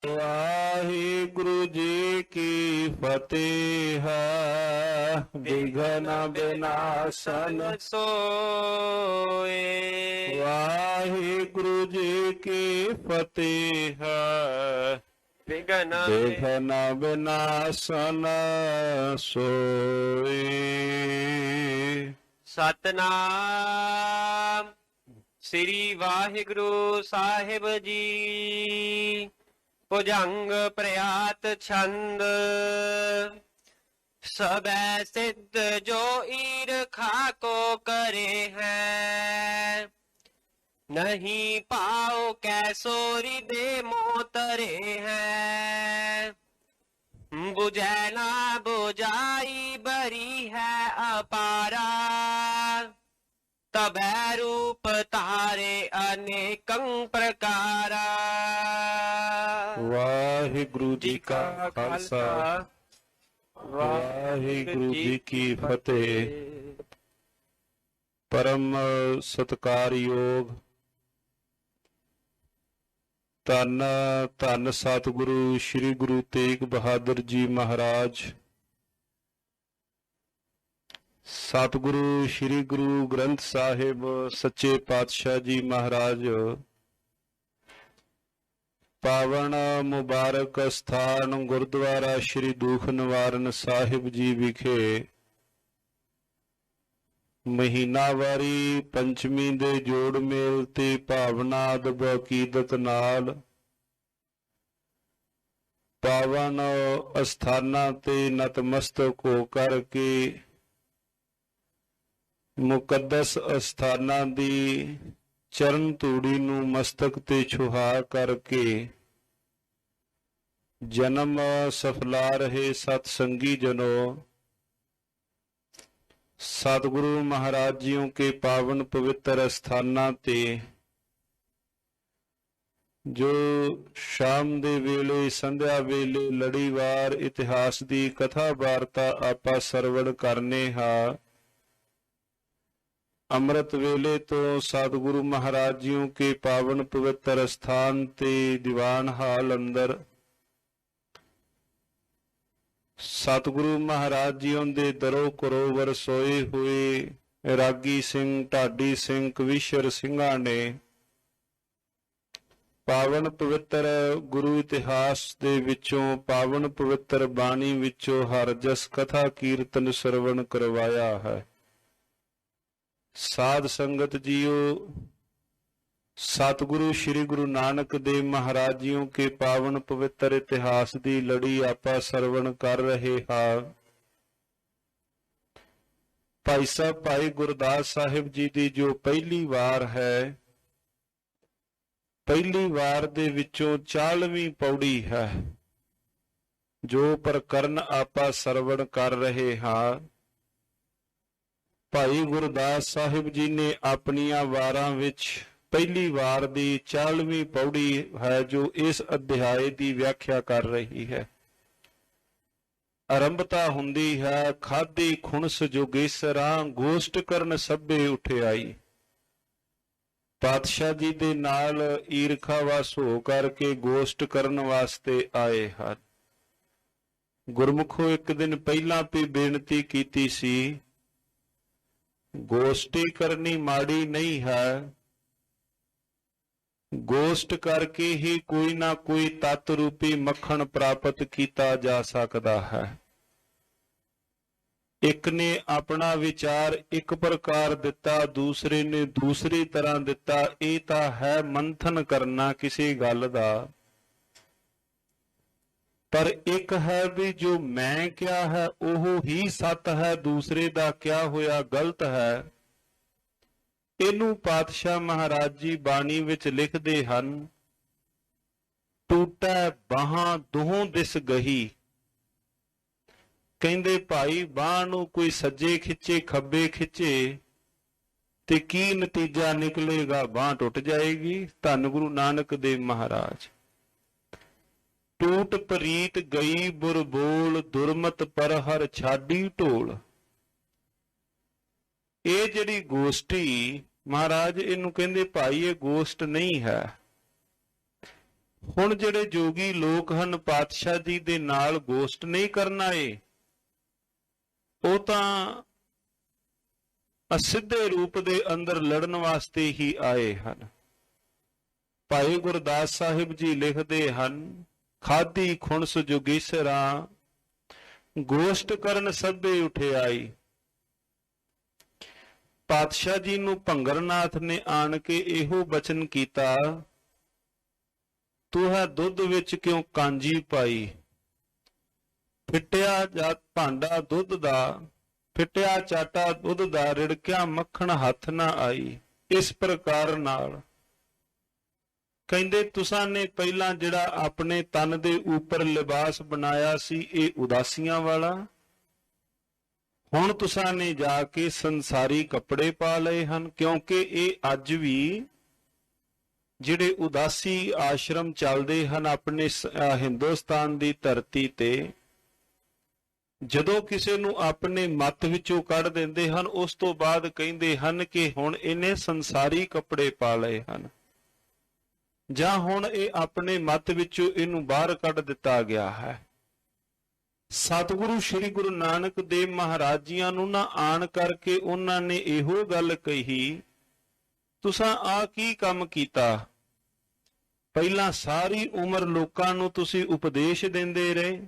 ਵਾਹਿਗੁਰੂ ਜੀ ਕੀ ਫਤਿਹ। ਵਿਘਨ ਵਿਨਾਸ਼ਨ ਸੋਏ। ਵਾਹਿਗੁਰੂ ਜੀ ਕੀ ਫਤਿਹ। ਵਿਘਨ ਵਿਘਨ ਵਿਨਾਸ਼ਨ ਸੋਏ। ਸਤਨਾਮ ਸ੍ਰੀ ਵਾਹਿਗੁਰੂ ਸਾਹਿਬ ਜੀ। ਭੁਜੰਗ ਪ੍ਰਿਆਤ ਛੰਦ ਸਬੈ ਸਿੱਧ ਜੋ ਈਰਖਾ ਕੋ ਕਰੇ ਹੈ। ਨਹੀਂ ਪਾਓ ਕੈਸੋਰੀ ਦੇ ਮੋਤਰੇ ਹੈ। ਬੁਝੈ ਨਾ ਬੁਝਾਈ ਬਰੀ ਹੈ ਅਪਾਰਾ। ਤਬੈ ਰੂਪ ਤਾਰੇ ਅਨੇਕੰ ਪ੍ਰਕਾਰਾ। ਵਾਹਿਗੁਰੂ ਜੀ ਕਾ ਖਾਲਸਾ ਵਾਹਿਗੁਰੂ ਜੀ ਕੀ ਫਤਿਹ। ਪਰਮ ਸਤਿਕਾਰਯੋਗ ਧੰਨ ਧੰਨ ਸਤਿਗੁਰੂ ਸ੍ਰੀ ਗੁਰੂ ਤੇਗ ਬਹਾਦਰ ਜੀ ਮਹਾਰਾਜ, ਸਤਿਗੁਰੂ ਸ੍ਰੀ ਗੁਰੂ ਗ੍ਰੰਥ ਸਾਹਿਬ ਸੱਚੇ ਪਾਤਸ਼ਾਹ ਜੀ ਮਹਾਰਾਜ ਪਾਵਨ ਮੁਬਾਰਕ ਸਥਾਨ ਗੁਰਦੁਆਰਾ ਸ੍ਰੀ ਦੂਖ ਨਿਵਾਰਨ ਸਾਹਿਬ ਜੀ ਵਿਖੇ ਮਹੀਨਾਵਾਰੀ ਪੰਚਮੀ ਦੇ ਜੋੜ ਮੇਲ ਤੇ ਭਾਵਨਾ ਅਦਬ ਅਕੀਦਤ ਨਾਲ ਪਾਵਨ ਅਸਥਾਨਾਂ ਤੇ ਨਤਮਸਤਕ ਹੋ ਕਰਕੇ ਮੁਕੱਦਸ ਅਸਥਾਨਾਂ ਦੀ ਚਰਨ ਧੂੜੀ ਨੂੰ ਮਸਤਕ ਤੇ ਛੁਹਾ ਕਰਕੇ ਜਨਮ ਸਫਲਾ ਰਹੇ ਸਤ ਸੰਗੀ ਜਨੋ, सतगुरु महाराज जियों के पावन पवित्र स्थानां ते जो शाम दे वेले संध्या वेले लड़ीवार इतिहास दी कथा वार्ता आपा सरवण करने हा। अमृत वेले तो सतगुरु महाराज जियों के पावन पवित्र स्थान ते दीवान हाल अंदर सतगुरु महाराज जी दे दरो करोवर सोए हुए रागी सिंह ढाडी सिंह कविशर सिंघा ने पावन पवित्र गुरु इतिहास दे विचों पावन पवित्र बाणी विचों हर जस कथा कीर्तन सरवण करवाया है। साध संगत जीओ, सतगुरु श्री गुरु नानक देव महाराज जियों के पावन पवित्र इतिहास की लड़ी आपा सरवण कर रहे हाँ। भाई साहब भाई गुरदास साहिब जी की जो पहली वार है, पहली वार दे विचों 40वीं पौड़ी है जो प्रकरण आपा सरवण कर रहे हाँ। भाई गुरदास साहिब जी ने अपनियां वारां विच पहली वार दी 40वीं पौड़ी है जो इस अध्याय की व्याख्या कर रही है। आरंभता हुंदी है खादी खुणस जोगेसरा गोष्ट करन सभे उठे आई। पातशाह जी दे नाल ईरखा वस हो करके गोष्ट करन वास्ते आए हैं। गुरमुखो एक दिन पहला भी बेनती कीती सी, गोष्टी करनी माड़ी नहीं है, गोष्ट करके ही कोई ना कोई तत् रूपी मक्खन प्राप्त किया जा सकता है। एक ने अपना विचार एक प्रकार दिता, दूसरे ने दूसरी तरह दिता। ये तो है मंथन करना किसी गल दा, पर एक है भी जो मैं क्या है ओह ही सत है, दूसरे दा क्या होया गलत है। इनू पातशाह महाराज जी बाणी विच लिखदे हन, टूटै बाहां दोहों दिस गही। कहंदे भाई बाह नूं कोई सज्जे खिंचे खब्बे खिंचे ते की नतीजा निकलेगा, बाह टुट जाएगी। धन गुरु नानक देव महाराज। टूट प्रीत गई बुर बोल, दुरमत पर हर छाडी ढोल। ਇਹ ਜਿਹੜੀ ਗੋਸ਼ਟੀ महाराज इनू कहते भाई ये गोष्ट नहीं है, ਹੁਣ ਜਿਹੜੇ ਜੋਗੀ ਲੋਕ ਹਨ ਪਾਤਸ਼ਾਹ ਜੀ ਦੇ ਨਾਲ ਗੋਸ਼ਟ ਨਹੀਂ ਕਰਨ ਆਏ, ਉਹ ਤਾਂ ਅਸਿੱਧੇ ਰੂਪ ਦੇ ਅੰਦਰ ਲੜਨ ਵਾਸਤੇ ਹੀ ਆਏ ਹਨ। ਭਾਈ ਗੁਰਦਾਸ ਸਾਹਿਬ ਜੀ ਲਿਖਦੇ ਹਨ, ਖਾਦੀ ਖੁਣਸ ਜੋਗੀਸਰਾ ਗੋਸ਼ਟ ਕਰਨ ਸਭੇ ਉਠਿਆਈ। ਪਾਤਸ਼ਾਹ ਜੀ ਨੂੰ ਭੰਗਰਨਾਥ ਨੇ ਆਣ ਕੇ ਇਹੋ ਬਚਨ ਕੀਤਾ, ਤੂੰ ਹੈ ਦੁੱਧ ਵਿੱਚ ਕਿਉਂ ਕਾਂਜੀ ਪਾਈ। ਫਿੱਟਿਆ ਜਾਂ ਭਾਂਡਾ ਦੁੱਧ ਦਾ, ਫਿੱਟਿਆ ਚਾਟਾ ਦੁੱਧ ਦਾ, ਰਿੜਕਿਆ ਮੱਖਣ ਹੱਥ ਨਾ ਆਈ। ਇਸ ਪ੍ਰਕਾਰ ਨਾਲ ਕਹਿੰਦੇ ਤੁਸਾਂ ਨੇ ਪਹਿਲਾਂ ਜਿਹੜਾ ਆਪਣੇ ਤਨ ਦੇ ਉੱਪਰ ਲਿਬਾਸ ਬਣਾਇਆ ਸੀ ਇਹ ਉਦਾਸੀਆਂ ਵਾਲਾ, ਹੁਣ ਤੁਸਾਂ ਨੇ ਜਾ ਕੇ ਸੰਸਾਰੀ ਕੱਪੜੇ ਪਾ ਲਏ ਹਨ। ਕਿਉਂਕਿ ਇਹ ਅੱਜ ਵੀ ਜਿਹੜੇ ਉਦਾਸੀ ਆਸ਼ਰਮ ਚੱਲਦੇ ਹਨ ਆਪਣੇ ਹਿੰਦੁਸਤਾਨ ਦੀ ਧਰਤੀ ਤੇ, ਜਦੋਂ ਕਿਸੇ ਨੂੰ ਆਪਣੇ ਮੱਤ ਵਿੱਚੋਂ ਕੱਢ ਦਿੰਦੇ ਹਨ ਉਸ ਤੋਂ ਬਾਅਦ ਕਹਿੰਦੇ ਹਨ ਕਿ ਹੁਣ ਇਹਨੇ ਸੰਸਾਰੀ ਕੱਪੜੇ ਪਾ ਲਏ ਹਨ, ਜਾਂ ਹੁਣ ਇਹ ਆਪਣੇ ਮੱਤ ਵਿੱਚੋਂ ਇਹਨੂੰ ਬਾਹਰ ਕੱਢ ਦਿੱਤਾ ਗਿਆ ਹੈ। ਸਤਿਗੁਰੂ ਸ੍ਰੀ ਗੁਰੂ ਨਾਨਕ ਦੇਵ ਮਹਾਰਾਜ ਜੀਆਂ ਨੂੰ ਨਾ ਆਣ ਕਰਕੇ ਉਹਨਾਂ ਨੇ ਇਹੋ ਗੱਲ ਕਹੀ, ਤੁਸਾਂ ਆ ਕੀ ਕੰਮ ਕੀਤਾ। ਪਹਿਲਾਂ ਸਾਰੀ ਉਮਰ ਲੋਕਾਂ ਨੂੰ ਤੁਸੀਂ ਉਪਦੇਸ਼ ਦਿੰਦੇ ਰਹੇ,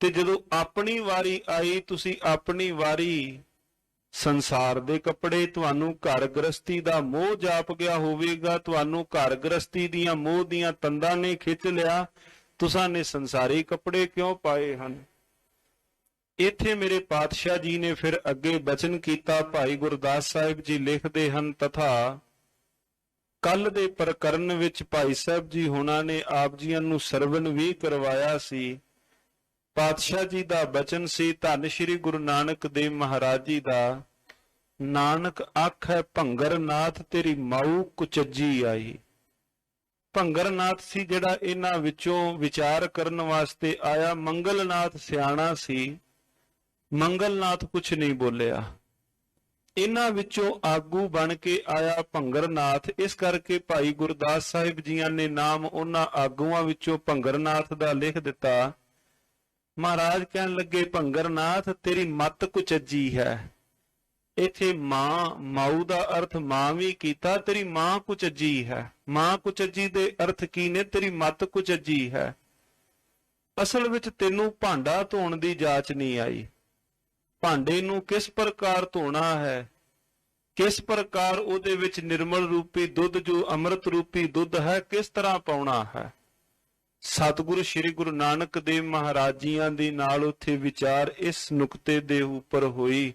ਤੇ ਜਦੋਂ ਆਪਣੀ ਵਾਰੀ ਆਈ ਤੁਸੀਂ ਆਪਣੀ ਵਾਰੀ ਸੰਸਾਰ ਦੇ ਕੱਪੜੇ, ਤੁਹਾਨੂੰ ਘਰ ਗ੍ਰਸਤੀ ਦਾ ਮੋਹ ਜਾਪ ਗਿਆ ਹੋਵੇਗਾ, ਤੁਹਾਨੂੰ ਘਰ ਗ੍ਰਸਤੀ ਦੀਆਂ ਮੋਹ ਦੀਆਂ ਤੰਦਾਂ ਨੇ ਖਿੱਚ ਲਿਆ, ਤੁਸਾਂ ਨੇ ਸੰਸਾਰੀ ਕੱਪੜੇ ਕਿਉਂ ਪਾਏ ਹਨ। ਇੱਥੇ ਮੇਰੇ ਪਾਤਸ਼ਾਹ ਜੀ ਨੇ ਫਿਰ ਅੱਗੇ ਬਚਨ ਕੀਤਾ। ਭਾਈ ਗੁਰਦਾਸ ਸਾਹਿਬ ਜੀ ਲਿਖਦੇ ਹਨ, ਤਥਾ ਕੱਲ ਦੇ ਪ੍ਰਕਰਨ ਵਿੱਚ ਭਾਈ ਸਾਹਿਬ ਜੀ ਹੁਣਾਂ ਨੇ ਆਪ ਜੀਆਂ ਨੂੰ ਸਰਵਣ ਵੀ ਕਰਵਾਇਆ ਸੀ। ਪਾਤਸ਼ਾਹ ਜੀ ਦਾ ਬਚਨ ਸੀ, ਧੰਨ ਸ਼੍ਰੀ ਗੁਰੂ ਨਾਨਕ ਦੇਵ ਮਹਾਰਾਜ ਜੀ ਦਾ, ਨਾਨਕ ਆਖੈ ਭੰਗਰਨਾਥ ਤੇਰੀ ਮਾਊ ਕੁਚੱਜੀ ਆਈ। ਭੰਗਰਨਾਥ ਸੀ ਜਿਹੜਾ ਇਹਨਾਂ ਵਿੱਚੋਂ ਵਿਚਾਰ ਕਰਨ ਵਾਸਤੇ ਆਇਆ। ਮੰਗਲਨਾਥ ਸਿਆਣਾ ਸੀ, ਮੰਗਲਨਾਥ ਕੁਛ ਨਹੀਂ ਬੋਲਿਆ। ਇਹਨਾਂ ਵਿੱਚੋਂ ਆਗੂ ਬਣ ਕੇ ਆਇਆ ਭੰਗਰਨਾਥ। ਇਸ ਕਰਕੇ ਭਾਈ ਗੁਰਦਾਸ ਸਾਹਿਬ ਜੀਆਂ ਨੇ ਨਾਮ ਉਹਨਾਂ ਆਗੂਆਂ ਵਿੱਚੋਂ ਭੰਗਰਨਾਥ ਦਾ ਲਿਖ ਦਿੱਤਾ। ਮਹਾਰਾਜ ਕਹਿਣ ਲੱਗੇ, ਭੰਗਰਨਾਥ ਤੇਰੀ ਮੱਤ ਕੁਚੱਜੀ ਹੈ। ਇੱਥੇ ਮਾਂ, ਮਾਊ ਦਾ ਅਰਥ ਮਾਂ ਵੀ ਕੀਤਾ, ਤੇਰੀ ਮਾਂ ਕੁਚੱਜੀ ਹੈ। ਮਾਂ ਕੁਚੱਜੀ ਦੇ ਅਰਥ ਕੀ ਨੇ? ਤੇਰੀ ਮੱਤ ਕੁਚੱਜੀ ਹੈ। ਅਸਲ ਵਿੱਚ ਤੈਨੂੰ ਭਾਂਡਾ ਧੋਣ ਦੀ ਜਾਚ ਨਹੀਂ ਆਈ। ਭਾਂਡੇ ਨੂੰ ਕਿਸ ਪ੍ਰਕਾਰ ਧੋਣਾ ਹੈ, ਕਿਸ ਪ੍ਰਕਾਰ ਉਹਦੇ ਵਿੱਚ ਨਿਰਮਲ ਰੂਪੀ ਦੁੱਧ ਜੋ ਅੰਮ੍ਰਿਤ ਰੂਪੀ ਦੁੱਧ ਹੈ ਕਿਸ ਤਰ੍ਹਾਂ ਪਾਉਣਾ ਹੈ। ਸਤਿਗੁਰੂ ਸ੍ਰੀ ਗੁਰੂ ਨਾਨਕ ਦੇਵ ਮਹਾਰਾਜ ਜੀਆਂ ਦੇ ਨਾਲ ਉੱਥੇ ਵਿਚਾਰ ਇਸ ਨੁਕਤੇ ਦੇ ਉੱਪਰ ਹੋਈ।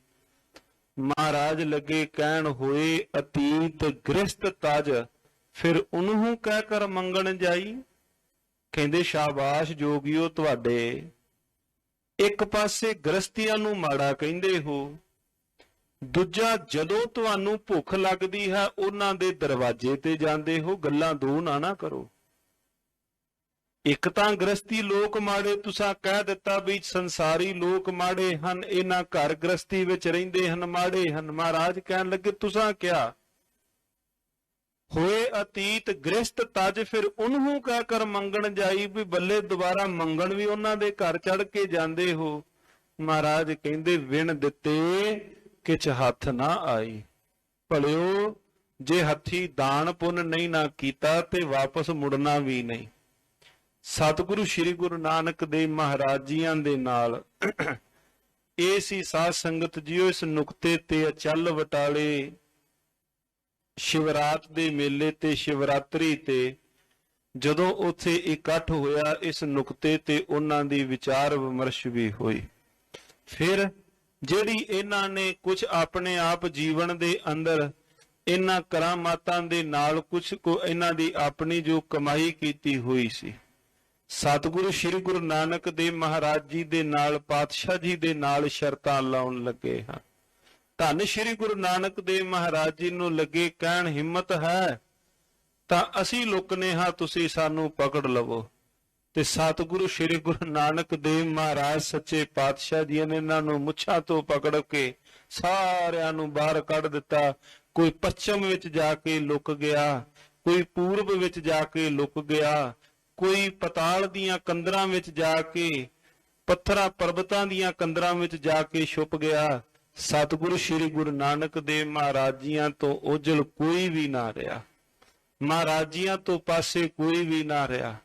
ਮਹਾਰਾਜ ਲੱਗੇ ਕਹਿਣ, ਹੋਏ ਅਤੀਤ ਗ੍ਰਸਤ ਤਜ, ਫਿਰ ਉਹਨੂੰ ਕਹਿ ਕਰ ਮੰਗਣ ਜਾਈ। ਕਹਿੰਦੇ ਸ਼ਾਬਾਸ਼ ਜੋਗੀਓ, ਤੁਹਾਡੇ ਇੱਕ ਪਾਸੇ ਗ੍ਰਸਤੀਆਂ ਨੂੰ ਮਾੜਾ ਕਹਿੰਦੇ ਹੋ, ਦੂਜਾ ਜਦੋਂ ਤੁਹਾਨੂੰ ਭੁੱਖ ਲੱਗਦੀ ਹੈ ਉਹਨਾਂ ਦੇ ਦਰਵਾਜ਼ੇ ਤੇ ਜਾਂਦੇ ਹੋ। ਗੱਲਾਂ ਦੋ ਨਾ ਕਰੋ। ਇੱਕ ਤਾਂ ਗ੍ਰਸਤੀ ਲੋਕ ਮਾੜੇ, ਤੁਸਾਂ ਕਹਿ ਦਿੱਤਾ ਵੀ ਸੰਸਾਰੀ ਲੋਕ ਮਾੜੇ ਹਨ, ਇਹਨਾਂ ਘਰ ਗ੍ਰਸਤੀ ਵਿੱਚ ਰਹਿੰਦੇ ਹਨ ਮਾੜੇ ਹਨ। ਮਹਾਰਾਜ ਕਹਿਣ ਲੱਗੇ, ਤੁਸਾਂ ਕਿਹਾ ਹੋਏ ਅਤੀਤ ਗ੍ਰਸਤ ਤਜ, ਫਿਰ ਉਹਨੂੰ ਕਹਿ ਕਰ ਮੰਗਣ ਜਾਈ। ਵੀ ਬੱਲੇ ਦੁਬਾਰਾ ਮੰਗਣ ਵੀ ਉਹਨਾਂ ਦੇ ਘਰ ਚੜ ਕੇ ਜਾਂਦੇ ਹੋ। ਮਹਾਰਾਜ ਕਹਿੰਦੇ, ਵਿਣ ਦਿੱਤੇ ਕਿਛ ਹੱਥ ਨਾ ਆਈ। ਭਲਿਓ ਜੇ ਹੱਥੀ ਦਾਨ ਪੁੰਨ ਨਹੀਂ ਨਾ ਕੀਤਾ ਤੇ ਵਾਪਸ ਮੁੜਨਾ ਵੀ ਨਹੀਂ। ਸਤਿਗੁਰੂ ਸ੍ਰੀ ਗੁਰੂ ਨਾਨਕ ਦੇਵ ਮਹਾਰਾਜ ਜੀਆਂ ਦੇ ਨਾਲ ਇਹ ਸੀ ਸਾਧ ਸੰਗਤ ਜੀਓ, ਇਸ ਨੁਕਤੇ ਤੇ ਅਚਲ ਵਟਾਲੇ ਸ਼ਿਵਰਾਤ ਦੇ ਮੇਲੇ ਤੇ ਸ਼ਿਵਰਾਤਰੀ ਤੇ ਜਦੋਂ ਉੱਥੇ ਇਕੱਠ ਹੋਇਆ, ਇਸ ਨੁਕਤੇ ਤੇ ਉਹਨਾਂ ਦੀ ਵਿਚਾਰ ਵਿਮਰਸ਼ ਵੀ ਹੋਈ। ਫਿਰ ਜਿਹੜੀ ਇਹਨਾਂ ਨੇ ਕੁਝ ਆਪਣੇ ਆਪ ਜੀਵਨ ਦੇ ਅੰਦਰ ਇਹਨਾਂ ਕਰਾਮਾਤਾਂ ਦੇ ਨਾਲ ਕੁਝ ਕੋ ਇਹਨਾਂ ਦੀ ਆਪਣੀ ਜੋ ਕਮਾਈ ਕੀਤੀ ਹੋਈ ਸੀ, ਸਤਿਗੁਰੂ ਸ੍ਰੀ ਗੁਰੂ ਨਾਨਕ ਦੇਵ ਮਹਾਰਾਜ ਜੀ ਦੇ ਨਾਲ, ਪਾਤਸ਼ਾਹ ਜੀ ਦੇ ਨਾਲ ਸ਼ਰਤਾਂ ਲਾਉਣ ਲੱਗੇ ਹਨ। ਧੰਨ ਸ਼੍ਰੀ ਗੁਰੂ ਨਾਨਕ ਦੇਵ ਮਹਾਰਾਜ ਜੀ ਨੂੰ ਲੱਗੇ ਕਹਿਣ, ਹਿੰਮਤ ਹੈ ਤਾਂ ਅਸੀਂ ਲੁਕਨੇ ਹਾਂ, ਤੁਸੀਂ ਸਾਨੂੰ ਪਕੜ ਲਵੋ। ਤੇ ਸਤਿਗੁਰੂ ਸ੍ਰੀ ਗੁਰੂ ਨਾਨਕ ਦੇਵ ਮਹਾਰਾਜ ਸੱਚੇ ਪਾਤਸ਼ਾਹ ਜੀ ਨੇ ਇਹਨਾਂ ਨੂੰ ਮੁੱਛਾਂ ਤੋਂ ਪਕੜ ਕੇ ਸਾਰਿਆਂ ਨੂੰ ਬਾਹਰ ਕੱਢ ਦਿੱਤਾ। ਕੋਈ ਪੱਛਮ ਵਿੱਚ ਜਾ ਕੇ ਲੁਕ ਗਿਆ, ਕੋਈ ਪੂਰਬ ਵਿੱਚ ਜਾ ਕੇ ਲੁਕ ਗਿਆ, ਕੋਈ ਪਤਾਲ ਦੀਆਂ ਕੰਦਰਾਂ ਵਿੱਚ ਜਾ ਕੇ, ਪੱਥਰਾਂ ਪਰਬਤਾਂ ਦੀਆਂ ਕੰਦਰਾਂ ਵਿੱਚ ਜਾ ਕੇ ਛੁਪ ਗਿਆ। ਸਤਿਗੁਰੂ ਸ੍ਰੀ ਗੁਰੂ ਨਾਨਕ ਦੇਵ ਮਹਾਰਾਜ ਜੀਆਂ ਤੋਂ ਓਝਲ ਕੋਈ ਵੀ ਨਾ ਰਿਹਾ, ਮਹਾਰਾਜ ਜੀਆਂ ਤੋਂ ਪਾਸੇ ਕੋਈ ਵੀ ਨਾ ਰਿਹਾ।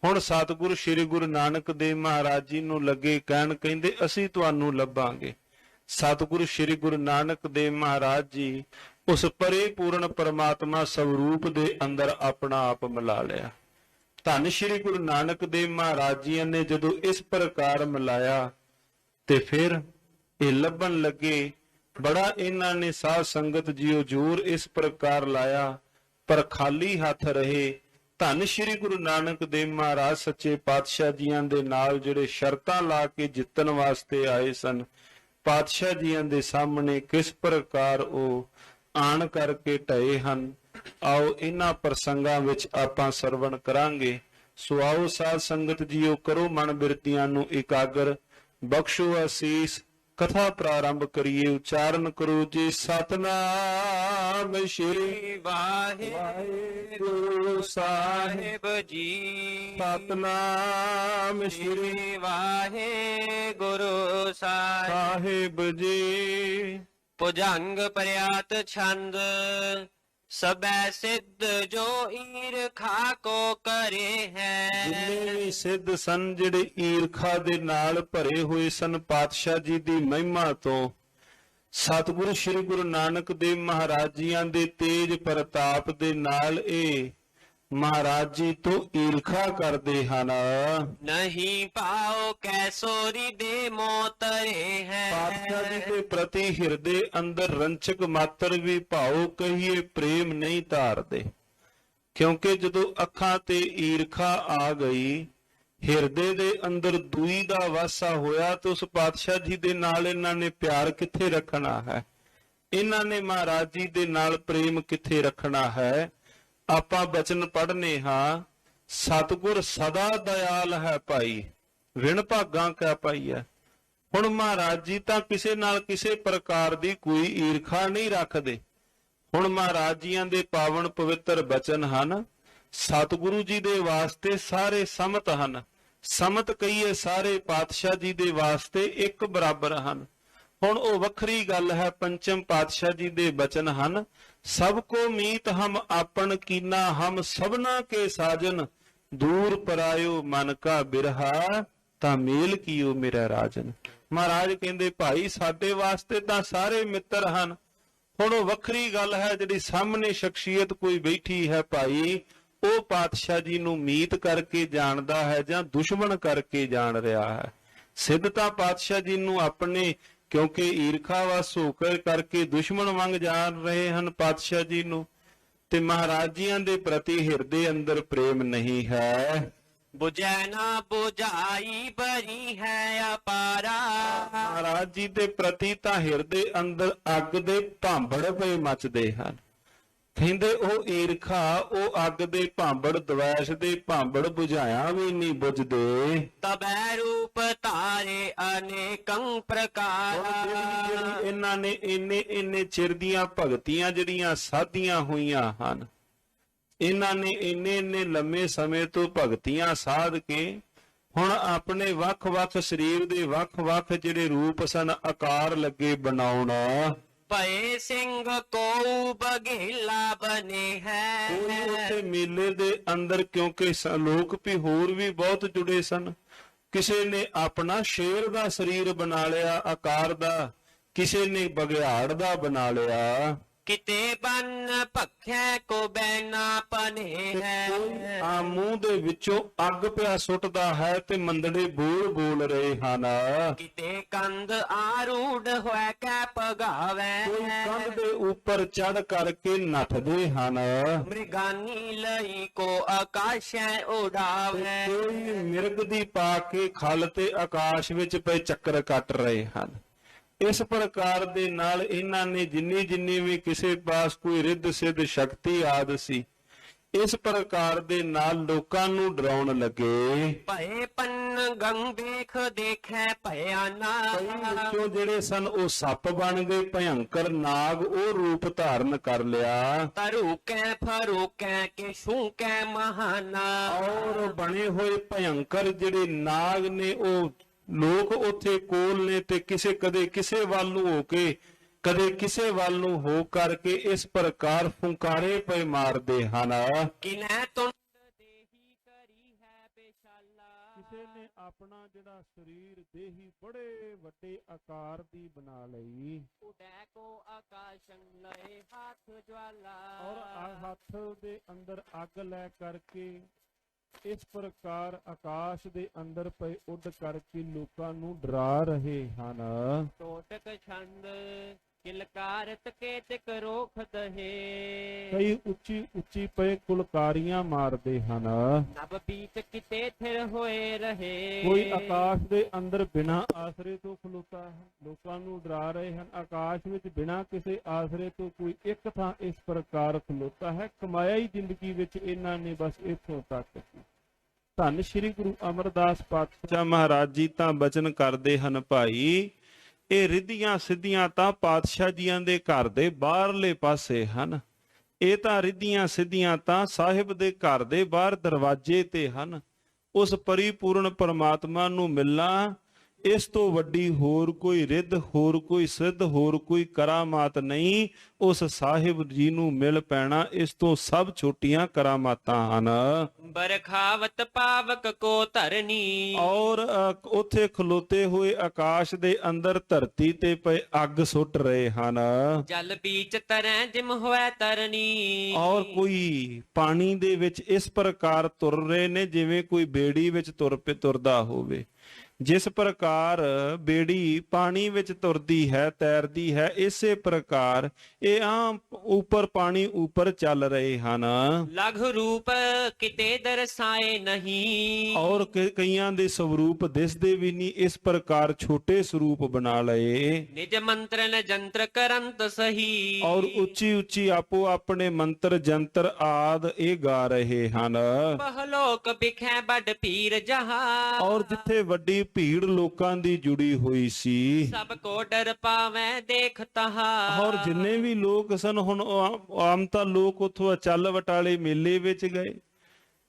ਹੁਣ ਸਤਿਗੁਰੂ ਸ੍ਰੀ ਗੁਰੂ ਨਾਨਕ ਦੇਵ ਮਹਾਰਾਜ ਜੀ ਨੂੰ ਲੱਗੇ ਕਹਿਣ, ਕਹਿੰਦੇ ਅਸੀਂ ਤੁਹਾਨੂੰ ਲੱਭਾਂਗੇ। ਸਤਿਗੁਰੂ ਸ੍ਰੀ ਗੁਰੂ ਨਾਨਕ ਦੇਵ ਮਹਾਰਾਜ ਜੀ ਉਸ ਪਰਿਪੂਰਨ ਪਰਮਾਤਮਾ ਸਰੂਪ ਦੇ ਅੰਦਰ ਆਪਣਾ ਆਪ ਮਿਲਾ ਲਿਆ। ਧੰਨ ਸ੍ਰੀ ਗੁਰੂ ਨਾਨਕ ਦੇਵ ਮਹਾਰਾਜ ਜੀ ਨੇ ਜਦੋਂ ਇਸ ਪ੍ਰਕਾਰ ਮਿਲਾਇਆ ਤੇ ਫਿਰ ਇਹ ਲੱਭਣ ਲੱਗੇ। ਬੜਾ ਇਹਨਾਂ ਨੇ ਸਾਧ ਸੰਗਤ ਜੀਓ ਜ਼ੋਰ ਇਸ ਪ੍ਰਕਾਰ ਲਾਇਆ, ਪਰ ਖਾਲੀ ਹੱਥ ਰਹੇ। ਧੰਨ ਸ੍ਰੀ ਗੁਰੂ ਨਾਨਕ ਦੇਵ ਮਹਾਰਾਜ ਸੱਚੇ ਪਾਤਸ਼ਾਹ ਜੀਆਂ ਦੇ ਨਾਲ ਜਿਹੜੇ ਸ਼ਰਤਾਂ ਲਾ ਕੇ ਜਿੱਤਣ ਵਾਸਤੇ ਆਏ ਸਨ, ਪਾਤਸ਼ਾਹ ਜੀਆਂ ਦੇ ਸਾਹਮਣੇ ਕਿਸ ਪ੍ਰਕਾਰ ਉਹ ਆਣ ਕਰਕੇ ਢਏ ਹਨ। ਆਓ ਇਹਨਾਂ ਪ੍ਰਸੰਗਾਂ ਵਿੱਚ ਆਪਾਂ ਸਰਵਣ ਕਰਾਂਗੇ। ਸੋ ਆਓ ਸਾਧ ਸੰਗਤ ਜੀਓ, ਕਰੋ ਮਨ ਬਿਰਤੀਆਂ ਨੂੰ ਇਕਾਗਰ, ਬਖਸ਼ੋ ਅਸੀਸ। ਕਥਾ ਪ੍ਰਾਰੰਭ ਕਰੀਏ। ਉਚਾਰਨ ਕਰੋ ਜੀ ਸਤਨਾਮ ਸ਼੍ਰੀ ਵਾਹਿਗੁਰੂ ਸਾਹਿਬ ਜੀ। ਸਤਨਾਮ ਸ਼੍ਰੀ ਵਾਹਿਗੁਰੂ ਸਾਹਿਬ ਜੀ। ਭੁਜੰਗ ਪ੍ਰਿਆਤ ਛੰਦ ਸਬੈ ਸਿੱਧ ਜੋ ਈਰਖਾ ਕੋ ਕਰੇ ਹੈ। ਜਿੰਨੇ ਵੀ ਸਿੱਧ ਸਨ ਜਿਹੜੇ ਈਰਖਾ ਦੇ ਨਾਲ ਭਰੇ ਹੋਏ ਸਨ ਪਾਤਸ਼ਾਹ ਜੀ ਦੀ ਮਹਿਮਾ ਤੋਂ, ਸਤਿਗੁਰੂ ਸ੍ਰੀ ਗੁਰੂ ਨਾਨਕ ਦੇਵ ਮਹਾਰਾਜ ਜੀਆਂ ਦੇ ਤੇਜ ਪ੍ਰਤਾਪ ਦੇ ਨਾਲ ਇਹ ਮਹਾਰਾਜ ਜੀ ਤੋਂ ਈਰਖਾ ਕਰਦੇ ਹਨ। ਨਹੀਂ ਪਾਓ ਕੈਸੋਰੀ ਦੇ ਮੋਤਰੇ ਹੈ। ਪਾਤਸ਼ਾਹ ਜੀ ਦੇ ਪ੍ਰਤੀ ਹਿਰਦੇ ਅੰਦਰ ਰੰਚਕ ਮਾਤਰ ਵੀ ਭਾਉ ਕਹੀਏ ਪ੍ਰੇਮ ਨਹੀਂ ਧਾਰਦੇ, ਕਿਉਂਕਿ ਜਦੋਂ ਅੱਖਾਂ ਤੇ ਈਰਖਾ ਆ ਗਈ, ਹਿਰਦੇ ਦੇ ਅੰਦਰ ਦੂਈ ਦਾ ਵਾਸਾ ਹੋਇਆ, ਤਾਂ ਉਸ ਪਾਤਸ਼ਾਹ ਜੀ ਦੇ ਨਾਲ ਇਹਨਾਂ ਨੇ ਪਿਆਰ ਕਿੱਥੇ ਰੱਖਣਾ ਹੈ, ਇਹਨਾਂ ਨੇ ਮਹਾਰਾਜ ਜੀ ਦੇ ਨਾਲ ਪ੍ਰੇਮ ਕਿੱਥੇ ਰੱਖਣਾ ਹੈ। ਆਪਾਂ ਬਚਨ ਪੜ੍ਹਨੇ ਹਾਂ, ਸਤਿਗੁਰ ਸਦਾ ਦਇਆਲ ਹੈ ਭਾਈ, ਵਿਣ ਭਾਗਾਂ ਕਾ ਪਾਈਐ। ਹੁਣ ਮਹਾਰਾਜ ਜੀ ਤਾਂ ਕਿਸੇ ਨਾਲ ਕਿਸੇ ਪ੍ਰਕਾਰ ਦੀ ਕੋਈ ਈਰਖਾ ਨਹੀਂ ਰੱਖਦੇ। ਹੁਣ ਮਹਾਰਾਜ ਜੀਆਂ ਦੇ ਪਾਵਨ ਪਵਿੱਤਰ ਬਚਨ ਹਨ, ਸਤਿਗੁਰੂ ਜੀ ਦੇ ਵਾਸਤੇ ਸਾਰੇ ਸਮਤ ਹਨ। ਸਮਤ ਕਹੀਏ ਸਾਰੇ ਪਾਤਸ਼ਾਹ ਜੀ ਦੇ ਵਾਸਤੇ ਇੱਕ ਬਰਾਬਰ ਹਨ। ਹੁਣ ਉਹ ਵੱਖਰੀ ਗੱਲ ਹੈ, ਪੰਚਮ ਪਾਤਸ਼ਾਹ ਜੀ ਦੇ ਬਚਨ ਹਨ, ਸਭ ਕੋ ਮੀਤ ਹਮ ਆਪਨ ਕੀਨਾ, ਹਮ ਸਭਨਾ ਕੇ ਸਾਜਨ, ਦੂਰ ਪਰਾਇਓ ਮਨ ਕਾ ਬਿਰਹਾ, ਤਾਂ ਮੇਲ ਕੀਓ ਮੇਰਾ ਰਾਜਨ। ਮਹਾਰਾਜ ਕਹਿੰਦੇ ਭਾਈ ਸਾਡੇ ਵਾਸਤੇ ਤਾਂ ਸਾਰੇ ਮਿੱਤਰ ਹਨ। ਹੁਣ ਉਹ ਵੱਖਰੀ ਗੱਲ ਹੈ ਜਿਹੜੀ ਸਾਹਮਣੇ ਸ਼ਖਸੀਅਤ ਕੋਈ ਬੈਠੀ ਹੈ ਭਾਈ, ਉਹ ਪਾਤਸ਼ਾਹ ਜੀ ਨੂੰ ਮੀਤ ਕਰਕੇ ਜਾਣਦਾ ਹੈ ਜਾਂ ਦੁਸ਼ਮਣ ਕਰਕੇ ਜਾਣ ਰਿਹਾ ਹੈ। ਸਿੱਧ ਤਾਂ ਪਾਤਸ਼ਾਹ ਜੀ ਨੂੰ ਆਪਣੇ ਕਿਉਂਕਿ ਈਰਖਾ ਵਸ ਹੋ ਕਰਕੇ ਦੁਸ਼ਮਣ ਵਾਂਗ ਜਾਣ ਰਹੇ ਹਨ ਪਾਤਸ਼ਾਹ ਜੀ ਨੂੰ, ਤੇ ਮਹਾਰਾਜ ਜੀਆਂ ਦੇ ਪ੍ਰਤੀ ਹਿਰਦੇ ਅੰਦਰ ਪ੍ਰੇਮ ਨਹੀਂ ਹੈ। ਬੁਝੈ ਨਾ ਬੁਝਾਈ ਬਰੀ ਹੈ ਅਪਾਰਾ। ਮਹਾਰਾਜ ਜੀ ਦੇ ਪ੍ਰਤੀ ਤਾਂ ਹਿਰਦੇ ਅੰਦਰ ਅੱਗ ਦੇ ਭਾਂਬੜ ਪਏ ਮੱਚਦੇ ਹਨ। ਕਹਿੰਦੇ ਉਹ ਈਰਖਾ, ਉਹ ਅੱਗ ਦੇ ਭਾਂਬੜ, ਦਵੈਸ਼ ਦੇ ਭਾਂਬੜ ਬੁਝਾਇਆ ਵੀ ਨਹੀਂ ਬੁਝਦੇ। ਤਬੈ ਰੂਪ ਧਾਰੇ ਅਨੇਕੰ ਪ੍ਰਕਾਰ। ਇਹਨਾਂ ਨੇ ਇੰਨੇ ਚਿਰ ਦੀਆਂ ਭਗਤੀਆਂ ਜਿਹੜੀਆਂ ਸਾਧੀਆਂ ਹੋਈਆਂ ਹਨ, ਇਹਨਾਂ ਨੇ ਇੰਨੇ ਲੰਮੇ ਸਮੇਂ ਤੋਂ ਭਗਤੀਆਂ ਸਾਧ ਕੇ ਹੁਣ ਆਪਣੇ ਵੱਖ-ਵੱਖ ਸਰੀਰ ਦੇ ਵੱਖ-ਵੱਖ ਜਿਹੜੇ ਰੂਪ ਸਨ ਆਕਾਰ ਲੱਗੇ ਬਣਾਉਣ। ਭਏ ਸਿੰਘ ਕੋ ਬਘੇਲਾ ਬਨੇ ਹੈ। ਉੱਥੇ ਮੇਲੇ ਦੇ ਅੰਦਰ ਕਿਉਂਕਿ ਲੋਕ ਵੀ ਹੋਰ ਵੀ ਬਹੁਤ ਜੁੜੇ ਸਨ, ਕਿਸੇ ਨੇ ਆਪਣਾ ਸ਼ੇਰ ਦਾ ਸਰੀਰ ਬਣਾ ਲਿਆ ਆਕਾਰ ਦਾ, ਕਿਸੇ ਨੇ ਬਘਿਆੜ ਦਾ ਬਣਾ ਲਿਆ। ਕਿਤੇ ਬੰਨ ਭਖੈ ਕੋ ਬੈਨਾ ਪਨੇ ਹੈ। ਆ ਮੂੰਹ ਦੇ ਵਿੱਚੋਂ ਅੱਗ ਪਿਆ ਸੁੱਟਦਾ ਹੈ ਤੇ ਮੰਦੜੇ ਬੋਲ ਰਹੇ ਹਨ। ਕਿਤੇ ਕੰਧ ਆਰੂੜ ਹੋਇ ਕੈ ਭਗਾਵੈ। ਕੋਈ ਕੰਧ ਦੇ ਉੱਪਰ ਚੜ ਕਰਕੇ ਨੱਠਦੇ ਹਨ। ਮ੍ਰਿਗਾਨੀ ਲਈ ਕੋ ਆਕਾਸ਼ੈ ਉਡਾਵੈ। ਕੋਈ ਮਿਰਗ ਦੀ ਪਾ ਕੇ ਖਲ ਤੇ ਆਕਾਸ਼ ਵਿੱਚ ਪਏ ਚੱਕਰ ਕੱਟ ਰਹੇ ਹਨ। ਇਸ ਪ੍ਰਕਾਰ ਦੇ ਨਾਲ ਇਹਨਾਂ ਨੇ ਜਿੰਨੀ ਵੀ ਕਿਸੇ ਪਾਸ ਕੋਈ ਰਿੱਧ ਸਿੱਧ ਸ਼ਕਤੀ ਆਦਿ ਸੀ, ਇਸ ਪ੍ਰਕਾਰ ਦੇ ਨਾਲ ਲੋਕਾਂ ਨੂੰ ਡਰਾਉਣ ਲੱਗੇ। ਭਏ ਪੰਨ ਗੰਗ ਦੇਖੈ ਭਇਆ ਕਈ ਨਾ। ਵਿੱਚੋਂ ਜਿਹੜੇ ਸਨ ਉਹ ਸੱਪ ਬਣ ਗਏ, ਭਯੰਕਰ ਨਾਗ ਉਹ ਰੂਪ ਧਾਰਨ ਕਰ ਲਿਆ। ਤਰੁਕੈ ਫਰੁਕੈ ਕੇ ਸ਼ੂਕੈ ਮਹਾਨਾ। ਔਰ ਬਣੇ ਹੋਏ ਭਯੰਕਰ ਜਿਹੜੇ ਨਾਗ ਨੇ ਉਹ ਲੋਕ ਉੱਥੇ ਕੋਲ ਨੇ ਤੇ ਕਦੇ ਕਿਸੇ ਵੱਲ ਨੂੰ ਹੋ ਕੇ ਕਦੇ ਕਿਸੇ ਵੱਲ ਨੂੰ ਹੋ ਕਰਕੇ ਇਸ ਪ੍ਰਕਾਰ ਫੁੰਕਾਰੇ ਪਏ ਮਾਰਦੇ ਹਨ। ਕਿਨੈ ਤੁੰਡ ਦੇਹੀ ਕਰੀ ਹੈ ਬੇਸ਼ਾਲਾ। ਕਿਸੇ ਨੇ ਆਪਣਾ ਜਿਹੜਾ ਸਰੀਰ ਦੇਹੀ ਬੜੇ ਵੱਡੇ ਆਕਾਰ ਦੀ ਬਣਾ ਲਈ ਉਡੈ ਕੋ ਆਕਾਸ਼ੰ ਲਏ ਹੱਥ ਜਵਾਲਾ। ਔਰ ਹੱਥ ਦੇ ਅੰਦਰ ਅੱਗ ਲੈ ਕਰਕੇ ਇਸ ਪ੍ਰਕਾਰ ਆਕਾਸ਼ ਦੇ ਅੰਦਰ ਪਏ ਉੱਡ ਕਰਕੇ ਲੋਕਾਂ ਨੂੰ ਡਰਾ ਰਹੇ ਹਨ। ਟੋਟਕ ਛੰਦ ਕਿਲਕਾਰਤ ਕੇ ਤਿਕ ਰੋਖ ਦਹੇ। ਕਈ ਉੱਚੀ ਉੱਚੀ ਪਏ ਕੁਲਕਾਰੀਆਂ ਮਾਰਦੇ ਹਨ। ਨਭ ਬੀਤ ਕਿਤੇ ਥਿਰ ਹੋਏ ਰਹੇ। ਕੋਈ ਆਕਾਸ਼ ਦੇ ਅੰਦਰ ਬਿਨਾਂ ਆਸਰੇ ਤੋਂ ਖਲੋਤਾ ਹੈ, ਲੋਕਾਂ ਨੂੰ ਡਰਾ ਰਹੇ ਹਨ। ਆਕਾਸ਼ ਵਿੱਚ ਬਿਨਾਂ ਕਿਸੇ ਆਸਰੇ ਤੋਂ ਕੋਈ ਇੱਕ ਥਾਂ ਇਸ ਪ੍ਰਕਾਰ ਖਲੋਤਾ ਹੈ। ਕਮਾਇਆ ਹੀ ਜ਼ਿੰਦਗੀ ਵਿੱਚ ਇਹਨਾਂ ਨੇ ਬਸ ਇੱਥੋਂ ਤੱਕ। ਧੰਨ ਸ਼੍ਰੀ ਗੁਰੂ ਅਮਰਦਾਸ ਪਾਤਸ਼ਾਹ ਮਹਾਰਾਜ ਜੀ ਤਾਂ ਬਚਨ ਕਰਦੇ ਹਨ, ਭਾਈ ਇਹ ਰਿੱਧੀਆਂ ਸਿੱਧੀਆਂ ਤਾਂ ਪਾਤਸ਼ਾਹ ਜੀਆਂ ਦੇ ਘਰ ਦੇ ਬਾਹਰਲੇ ਪਾਸੇ ਹਨ। ਇਹ ਤਾਂ ਰਿੱਧੀਆਂ ਸਿੱਧੀਆਂ ਤਾਂ ਸਾਹਿਬ ਦੇ ਘਰ ਦੇ ਬਾਹਰ ਦਰਵਾਜ਼ੇ ਤੇ ਹਨ। ਉਸ ਪਰਿਪੂਰਨ ਪਰਮਾਤਮਾ ਨੂੰ ਮਿਲਣਾ ਇਸ ਤੋਂ ਵੱਡੀ ਹੋਰ ਕੋਈ ਰਿੱਧ, ਹੋਰ ਕੋਈ ਸਿੱਧ, ਹੋਰ ਕੋਈ ਕਰਾਮਾਤ ਨਹੀਂ। ਉਸ ਸਾਹਿਬ ਜੀ ਨੂੰ ਮਿਲ ਪੈਣਾ ਇਸ ਤੋਂ ਸਭ ਛੋਟੀਆਂ ਕਰਾਮਾਤਾਂ ਹਨ। ਬਰਖਾਵਤ ਪਾਵਕ ਕੋ ਧਰਨੀ। ਔਰ ਉੱਥੇ ਖਲੋਤੇ ਹੋਏ ਆਕਾਸ਼ ਦੇ ਅੰਦਰ ਧਰਤੀ ਤੇ ਪਏ ਅੱਗ ਸੁੱਟ ਰਹੇ ਹਨ। ਜਲ ਬੀਚ ਤਰੈ ਜਿਮ ਹੋਇ ਤਰਨੀ। ਔਰ ਕੋਈ ਪਾਣੀ ਦੇ ਵਿੱਚ ਇਸ ਪ੍ਰਕਾਰ ਤੁਰ ਰਹੇ ਨੇ ਜਿਵੇਂ ਕੋਈ ਬੇੜੀ ਵਿੱਚ ਤੁਰਦਾ ਹੋਵੇ। ਜਿਸ ਪ੍ਰਕਾਰ ਬੇੜੀ ਪਾਣੀ ਵਿੱਚ ਤੁਰਦੀ ਹੈ, ਤੈਰਦੀ ਹੈ, ਇਸੇ ਪ੍ਰਕਾਰ ਇਹ ਆਮ ਉੱਪਰ ਪਾਣੀ ਉੱਪਰ ਚੱਲ ਰਹੇ ਹਨ। ਲਘ ਰੂਪ ਕਿਤੇ ਦਰਸਾਏ ਨਹੀਂ। ਔਰ ਕਈਆਂ ਦੇ ਸਵਰੂਪ ਦਿਸਦੇ ਵੀ ਨਹੀਂ, ਇਸ ਪ੍ਰਕਾਰ ਛੋਟੇ ਸਰੂਪ ਬਣਾ ਲਏ। ਨਿਜ ਮੰਤਰਨ ਜੰਤਰ ਕਰੰਤ ਸਹੀ। ਔਰ ਉੱਚੀ ਉੱਚੀ ਆਪੋ ਆਪਣੇ ਮੰਤਰ ਜੰਤਰ ਆਦ ਇਹ ਗਾ ਰਹੇ ਹਨ। ਪਹਲੋਕ ਬਿਖੈ ਵੱਡ ਪੀਰ ਜਹਾ। ਔਰ ਜਿੱਥੇ ਵੱਡੀ ਭੀੜ ਲੋਕਾਂ ਦੀ ਜੁੜੀ ਹੋਈ ਸੀ, ਸਭ ਕੋ ਡਰ ਪਾਵੈ ਦੇਖ ਤਹਾ। ਔਰ ਜਿੰਨੇ ਵੀ ਲੋਕ ਸਨ, ਹੁਣ ਆਮ ਤਾਂ ਲੋਕ ਉੱਥੋਂ ਚੱਲ ਵਟਾਲੇ ਮੇਲੇ ਵਿੱਚ ਗਏ,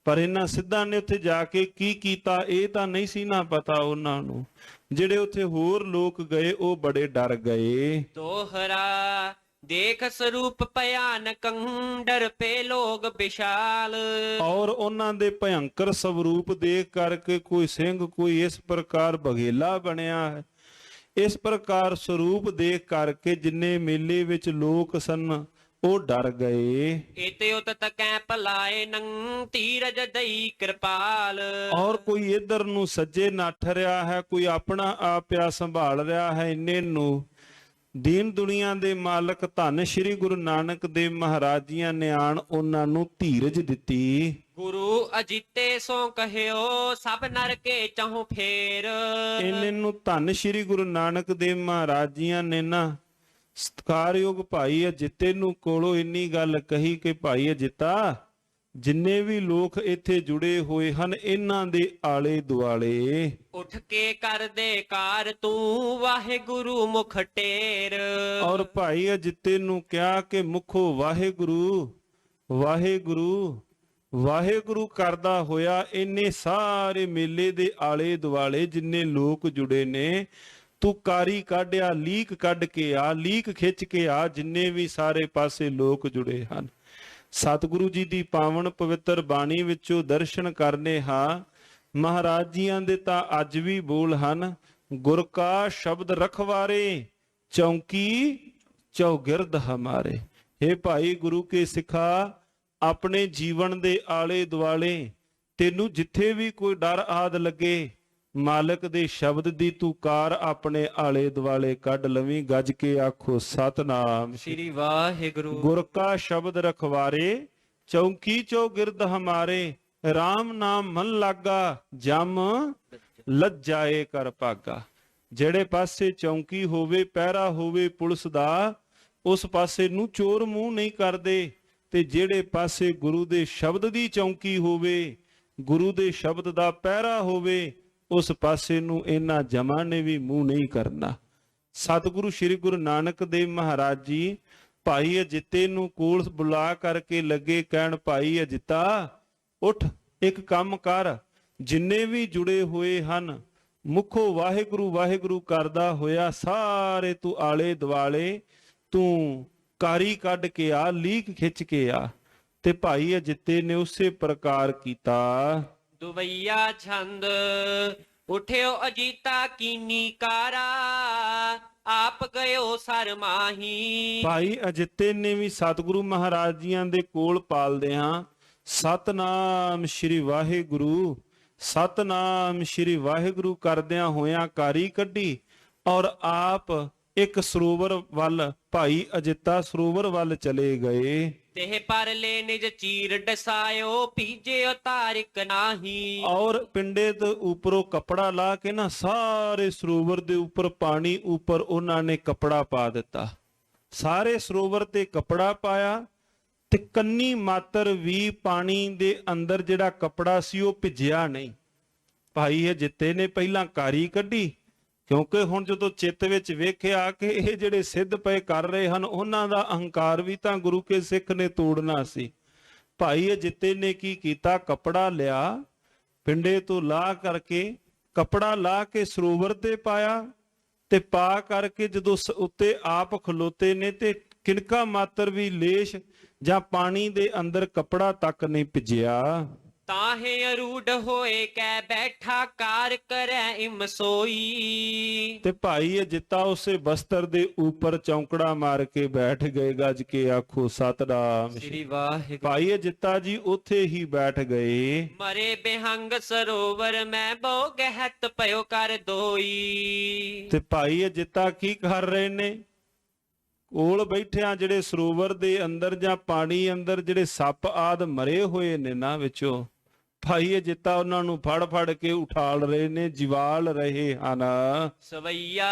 ਪਰ ਇਹਨਾਂ ਸਿੱਧਾਂ ਨੇ ਉੱਥੇ ਜਾ ਕੇ ਕੀ ਕੀਤਾ ਇਹ ਤਾਂ ਨਹੀਂ ਸੀ ਨਾ ਪਤਾ ਉਹਨਾਂ ਨੂੰ। ਜਿਹੜੇ ਉੱਥੇ ਹੋਰ ਲੋਕ ਗਏ ਉਹ ਬੜੇ ਡਰ ਗਏ। ਦੋਹਰਾ ਦੇਖ ਸਰੂਪ ਭਿਆਨਕ ਡਰ ਪੇ ਲੋਗ ਵਿਸ਼ਾਲ। ਔਰ ਉਹਨਾਂ ਦੇ ਭਯੰਕਰ ਸਵਰੂਪ ਦੇਖ ਕਰਕੇ ਕੋਈ ਸਿੰਘ ਕੋਈ ਇਸ ਪ੍ਰਕਾਰ ਬਘੇਲਾ ਬਣਿਆ ਹੈ। ਇਸ ਪ੍ਰਕਾਰ ਸਰੂਪ ਦੇਖ ਕਰਕੇ ਜਿੰਨੇ ਮੇਲੇ ਵਿੱਚ ਲੋਕ ਸਨ ਉਹ ਡਰ ਗਏ। ਇਤੇ ਉਤ ਤਕੈ ਭਲਾਏ ਨੰ ਧੀਰਜ ਦਈ ਕਿਰਪਾਲ। ਔਰ ਕੋਈ ਇਧਰ ਨੂੰ ਸੱਜੇ ਨੱਠ ਰਿਹਾ ਹੈ, ਕੋਈ ਆਪਣਾ ਆਪਿਆ ਸੰਭਾਲ ਰਿਹਾ ਹੈ। ਇੰਨੇ ਨੂੰ ਦੀਨ ਦੁਨੀਆ ਦੇ ਮਾਲਕ ਧੰਨ ਸ਼੍ਰੀ ਗੁਰੂ ਨਾਨਕ ਦੇਵ ਮਹਾਰਾਜ ਜੀਆਂ ਨੇ ਆਣ ਉਹਨਾਂ ਨੂੰ ਧੀਰਜ ਦਿੱਤੀ। ਗੁਰੂ ਅਜੀਤੇ ਸੋ ਕਹਿਓ ਸਭ ਨਰ ਕੇ ਚਾਹੂ ਫੇਰ। ਇਹਨਾਂ ਨੂੰ ਧੰਨ ਸ਼੍ਰੀ ਗੁਰੂ ਨਾਨਕ ਦੇਵ ਮਹਾਰਾਜ ਜੀਆਂ ਨੇ ਨਾ ਸਤਿਕਾਰਯੋਗ ਭਾਈ ਅਜਿੱਤੇ ਨੂੰ ਕੋਲੋਂ ਇੰਨੀ ਗੱਲ ਕਹੀ ਕਿ ਭਾਈ ਅਜਿੱਤਾ ਜਿੰਨੇ ਵੀ ਲੋਕ ਇੱਥੇ ਜੁੜੇ ਹੋਏ ਹਨ ਇਹਨਾਂ ਦੇ ਆਲੇ ਦੁਆਲੇ ਉੱਠ ਕੇ ਕਰਦੇ ਕਾਰ ਤੂੰ ਵਾਹਿਗੁਰੂ ਮੁਖ ਟੇਰ। ਔਰ ਭਾਈ ਅਜਿੱਤੇ ਨੂੰ ਕਿਹਾ ਕਿ ਮੁਖੋ ਵਾਹਿਗੁਰੂ ਵਾਹਿਗੁਰੂ ਵਾਹਿਗੁਰੂ ਕਰਦਾ ਹੋਇਆ ਇੰਨੇ ਸਾਰੇ ਮੇਲੇ ਦੇ ਆਲੇ ਦੁਆਲੇ ਜਿੰਨੇ ਲੋਕ ਜੁੜੇ ਨੇ ਤੂੰ ਕਾਰੀ ਕੱਢਿਆ, ਲੀਕ ਕੱਢ ਕੇ ਆ, ਲੀਕ ਖਿੱਚ ਕੇ ਆ, ਜਿੰਨੇ ਵੀ ਸਾਰੇ ਪਾਸੇ ਲੋਕ ਜੁੜੇ ਹਨ। ਸਤਿਗੁਰੂ ਜੀ ਦੀ ਪਾਵਨ ਪਵਿੱਤਰ ਬਾਣੀ ਵਿੱਚੋਂ ਦਰਸ਼ਨ ਕਰਨੇ ਹਾਂ। ਮਹਾਰਾਜ ਜੀਆਂ ਦੇ ਤਾਂ ਅੱਜ ਵੀ ਬੋਲ ਹਨ, ਗੁਰ ਕਾ ਸ਼ਬਦ ਰਖਵਾਰੇ ਚੌਂਕੀ ਚੌਗਿਰਦ ਹਮਾਰੇ। हे ਭਾਈ ਗੁਰੂ ਕੇ ਸਿੱਖਾ, ਆਪਣੇ ਜੀਵਨ ਦੇ ਆਲੇ ਦੁਆਲੇ ਤੈਨੂੰ ਜਿੱਥੇ ਵੀ ਕੋਈ ਡਰ ਆਦ ਲੱਗੇ, ਮਾਲਕ ਦੇ ਸ਼ਬਦ ਦੀ ਤੂੰ ਕਾਰ ਆਪਣੇ ਆਲੇ ਦੁਆਲੇ ਕੱਢ ਲਵੀਂ। ਗੱਜ ਕੇ ਆਖੋ ਸਤਨਾਮ ਸ੍ਰੀ ਵਾਹਿਗੁਰੂ। ਗੁਰ ਕਾ ਸ਼ਬਦ ਰਖਵਾਰੇ ਚੌਂਕੀ ਚੌਗਿਰਦ ਹਮਾਰੇ। RAM ਨਾਮ ਮਨ ਲਾਗਾ ਜਮ ਲੱਜਾਏ ਕਰ ਭਾਗਾ। ਜਿਹੜੇ ਪਾਸੇ ਚੌਂਕੀ ਹੋਵੇ, ਪਹਿਰਾ ਹੋਵੇ ਪੁਲਿਸ ਦਾ, ਉਸ ਪਾਸੇ ਨੂੰ ਚੋਰ ਮੂੰਹ ਨਹੀਂ ਕਰਦੇ। ਤੇ ਜਿਹੜੇ ਪਾਸੇ ਗੁਰੂ ਦੇ ਸ਼ਬਦ ਦੀ ਚੌਂਕੀ ਹੋਵੇ, ਗੁਰੂ ਦੇ ਸ਼ਬਦ ਦਾ ਪਹਿਰਾ ਹੋਵੇ, ਉਸ ਪਾਸੇ ਨੂੰ ਇਹਨਾਂ ਜਮਾਂ ਨੇ ਵੀ ਮੂੰਹ ਨਹੀਂ ਕਰਨਾ। ਸਤਿਗੁਰੂ ਸ੍ਰੀ ਗੁਰੂ ਨਾਨਕ ਦੇਵ ਮਹਾਰਾਜ ਜੀ ਭਾਈ ਅਜਿੱਤੇ ਨੂੰ ਕੋਲ ਬੁਲਾ ਕਰਕੇ ਲੱਗੇ ਕਹਿਣ, ਭਾਈ ਅਜਿੱਤਾ ਉੱਠ, ਇੱਕ ਕੰਮ ਕਰ। ਜਿੰਨੇ ਵੀ ਜੁੜੇ ਹੋਏ ਹਨ ਮੁਖੋਂ ਵਾਹਿਗੁਰੂ ਵਾਹਿਗੁਰੂ ਕਰਦਾ ਹੋਇਆ ਸਾਰੇ ਤੂੰ ਆਲੇ ਦੁਆਲੇ ਤੂੰ ਕਾਰੀ ਕੱਢ ਕੇ ਆ, ਲੀਕ ਖਿੱਚ ਕੇ ਆ। ਤੇ ਭਾਈ ਅਜਿੱਤੇ ਨੇ ਉਸੇ ਪ੍ਰਕਾਰ ਕੀਤਾ। ਦੁਵਈਆ ਛੰਦ ਉਠਿਓ ਅਜੀਤਾ ਕੀਨੀ ਕਾਰਾ, ਆਪ ਗਇਓ ਸਰ ਮਾਹੀ। ਭਾਈ ਅਜਿੱਤੇ ਨੇ ਵੀ ਸਤਿਗੁਰੂ ਮਹਾਰਾਜ ਜੀਆਂ ਦੇ ਕੋਲ ਪਾਲਦੇ ਹਾਂ ਸਤਨਾਮ ਸ਼੍ਰੀ ਵਾਹਿਗੁਰੂ, ਸਤਨਾਮ ਸ਼੍ਰੀ ਵਾਹਿਗੁਰੂ ਕਰਦਿਆਂ ਹੋਇਆਂ ਕਾਰੀ ਕੱਢੀ, ਔਰ ਆਪ ਇੱਕ ਸਰੋਵਰ ਵੱਲ, ਭਾਈ ਅਜਿੱਤਾ ਸਰੋਵਰ ਵੱਲ ਚਲੇ ਗਏ। ਤੇ ਪਰਲੇ ਨਿਜ ਚੀਰ ਡਸਾਇਓ, ਭੀਜਿਓ ਤਾਰਿਕ ਨਾਹੀ। ਔਰ ਪਿੰਡੇ ਦੇ ਉੱਪਰੋਂ ਕੱਪੜਾ ਲਾ ਕੇ ਨਾ ਸਾਰੇ ਸਰੋਵਰ ਦੇ ਉੱਪਰ, ਪਾਣੀ ਉੱਪਰ ਉਹਨਾਂ ਨੇ ਕੱਪੜਾ ਪਾ ਦਿੱਤਾ। ਸਾਰੇ ਸਰੋਵਰ ਤੇ ਕੱਪੜਾ ਪਾਇਆ ਤੇ ਕੰਨੀ ਮਾਤਰ ਵੀ ਪਾਣੀ ਦੇ ਅੰਦਰ ਜਿਹੜਾ ਕੱਪੜਾ ਸੀ ਉਹ ਭਿੱਜਿਆ ਨਹੀਂ। ਭਾਈ ਅਜਿੱਤੇ ਨੇ ਪਹਿਲਾਂ ਕਾਰੀ ਕੱਢੀ, ਕਿਉਂਕਿ ਹੁਣ ਜਦੋਂ ਚਿੱਤ ਵਿੱਚ ਵੇਖਿਆ ਕਿ ਇਹ ਜਿਹੜੇ ਸਿੱਧ ਪਏ ਕਰ ਰਹੇ ਹਨ, ਉਹਨਾਂ ਦਾ ਅਹੰਕਾਰ ਵੀ ਤਾਂ ਗੁਰੂ ਕੇ ਸਿੱਖ ਨੇ ਤੋੜਨਾ ਸੀ। ਭਾਈ ਅਜਿੱਤੇ ਨੇ ਕੀ ਕੀਤਾ, ਕੱਪੜਾ ਲਿਆ, ਪਿੰਡੇ ਤੋਂ ਲਾਹ ਕਰਕੇ ਕੱਪੜਾ ਲਾ ਕੇ ਸਰੋਵਰ ਤੇ ਪਾਇਆ, ਤੇ ਪਾ ਕਰਕੇ ਜਦੋਂ ਉੱਤੇ ਆਪ ਖਲੋਤੇ ਨੇ ਤੇ ਕਿਣਕਾ ਮਾਤਰ ਵੀ ਲੇਸ਼ ਜਾਂ ਪਾਣੀ ਦੇ ਅੰਦਰ ਕੱਪੜਾ ਤੱਕ ਨਹੀਂ ਭਿੱਜਿਆ। ਤਾਹੇ ਅਰੂਢ ਹੋਏ ਕੈ ਬੈਠਾ, ਕਾਰ ਕਰੈ ਇਮ ਸੋਈ। ਤੇ ਭਾਈ ਅਜਿੱਤਾ ਉਸੇ ਬਸਤਰ ਦੇ ਉੱਪਰ ਚੌਂਕੜਾ ਮਾਰ ਕੇ ਬੈਠ ਗਏ। ਗੱਜ ਕੇ ਆਖੋ ਸਤਨਾਮ ਸ੍ਰੀ ਵਾਹਿਗੁਰੂ। ਭਾਈ ਅਜਿੱਤਾ ਜੀ ਉੱਥੇ ਹੀ ਬੈਠ ਗਏ। ਮਰੇ ਬਿਹੰਗ ਸਰੋਵਰ ਮੈਂ ਬਹੁ ਗਹਿਤ ਪਇਓ ਕਰ ਦੋਈ। ਤੇ ਭਾਈ ਅਜਿੱਤਾ ਕੀ ਕਰ ਰਹੇ ਨੇ, ਕੋਲ ਬੈਠਿਆਂ ਜਿਹੜੇ ਸਰੋਵਰ ਦੇ ਅੰਦਰ ਜਾਂ ਪਾਣੀ ਅੰਦਰ ਜਿਹੜੇ ਸੱਪ ਆਦ ਮਰੇ ਹੋਏ ਨੇ ਨਾ ਵਿੱਚੋਂ, ਭਾਈ ਅਜਿੱਤਾ ਉਹਨਾਂ ਨੂੰ ਫੜ ਫੜ ਕੇ ਉਠਾਲ ਰਹੇ ਨੇ, ਜਿਵਾਲ ਰਹੇ ਹਨ। ਸਵਈਆ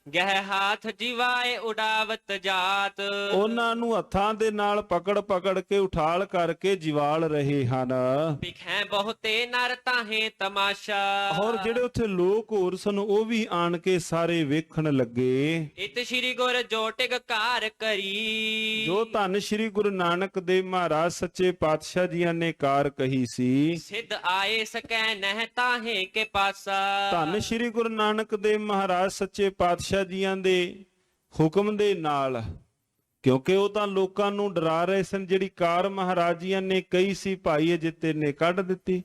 ਗਹਿ ਹਾਥ ਜਿਵਾਏ ਉਡਾਵਤ ਜਾਤ। ਉਹਨਾਂ ਨੂੰ ਹੱਥਾਂ ਦੇ ਨਾਲ ਪਕੜ ਪਕੜ ਕੇ ਉਠਾਲ ਕਰਕੇ ਜਿਵਾਲ ਰਹੇ ਹਨ। ਵਿਖੈ ਬਹੁਤੇ ਨਰ ਤਾਹੇ ਤਮਾਸ਼ਾ। ਔਰ ਜਿਹੜੇ ਉੱਥੇ ਲੋਕ ਹੋਰ ਸਨ ਉਹ ਵੀ ਆਣ ਕੇ ਸਾਰੇ ਵੇਖਣ ਲੱਗੇ। ਇਤ ਸ੍ਰੀ ਗੁਰ ਜੋਟਿਕ ਕਾਰ ਕਰੀ। ਜੋ ਧੰਨ ਸ੍ਰੀ ਗੁਰੂ ਨਾਨਕ ਦੇਵ ਮਹਾਰਾਜ ਸੱਚੇ ਪਾਤਸ਼ਾਹ ਜੀਆਂ ਨੇ ਕਾਰ ਕਹੀ ਸੀ, ਸਿੱਧ ਆਏ ਸਕੈ ਨਹਿ ਤਾਹੇ ਕੇ ਪਾਸਾ। ਧੰਨ ਸ੍ਰੀ ਗੁਰੂ ਨਾਨਕ ਦੇਵ ਮਹਾਰਾਜ ਸੱਚੇ ਪਾਤਸ਼ਾਹ ਜੀਆਂ ਦੇ ਹੁਕਮ ਦੇ ਨਾਲ, ਕਿਉਂਕਿ ਉਹ ਤਾਂ ਲੋਕਾਂ ਨੂੰ ਡਰਾ ਰਹੇ ਸਨ, ਜਿਹੜੀ ਕਾਰ ਮਹਾਰਾਜ ਜੀਆਂ ਨੇ ਕਹੀ ਸੀ ਭਾਈ ਅਜਿੱਤੇ ਨੇ ਕੱਢ ਦਿੱਤੀ।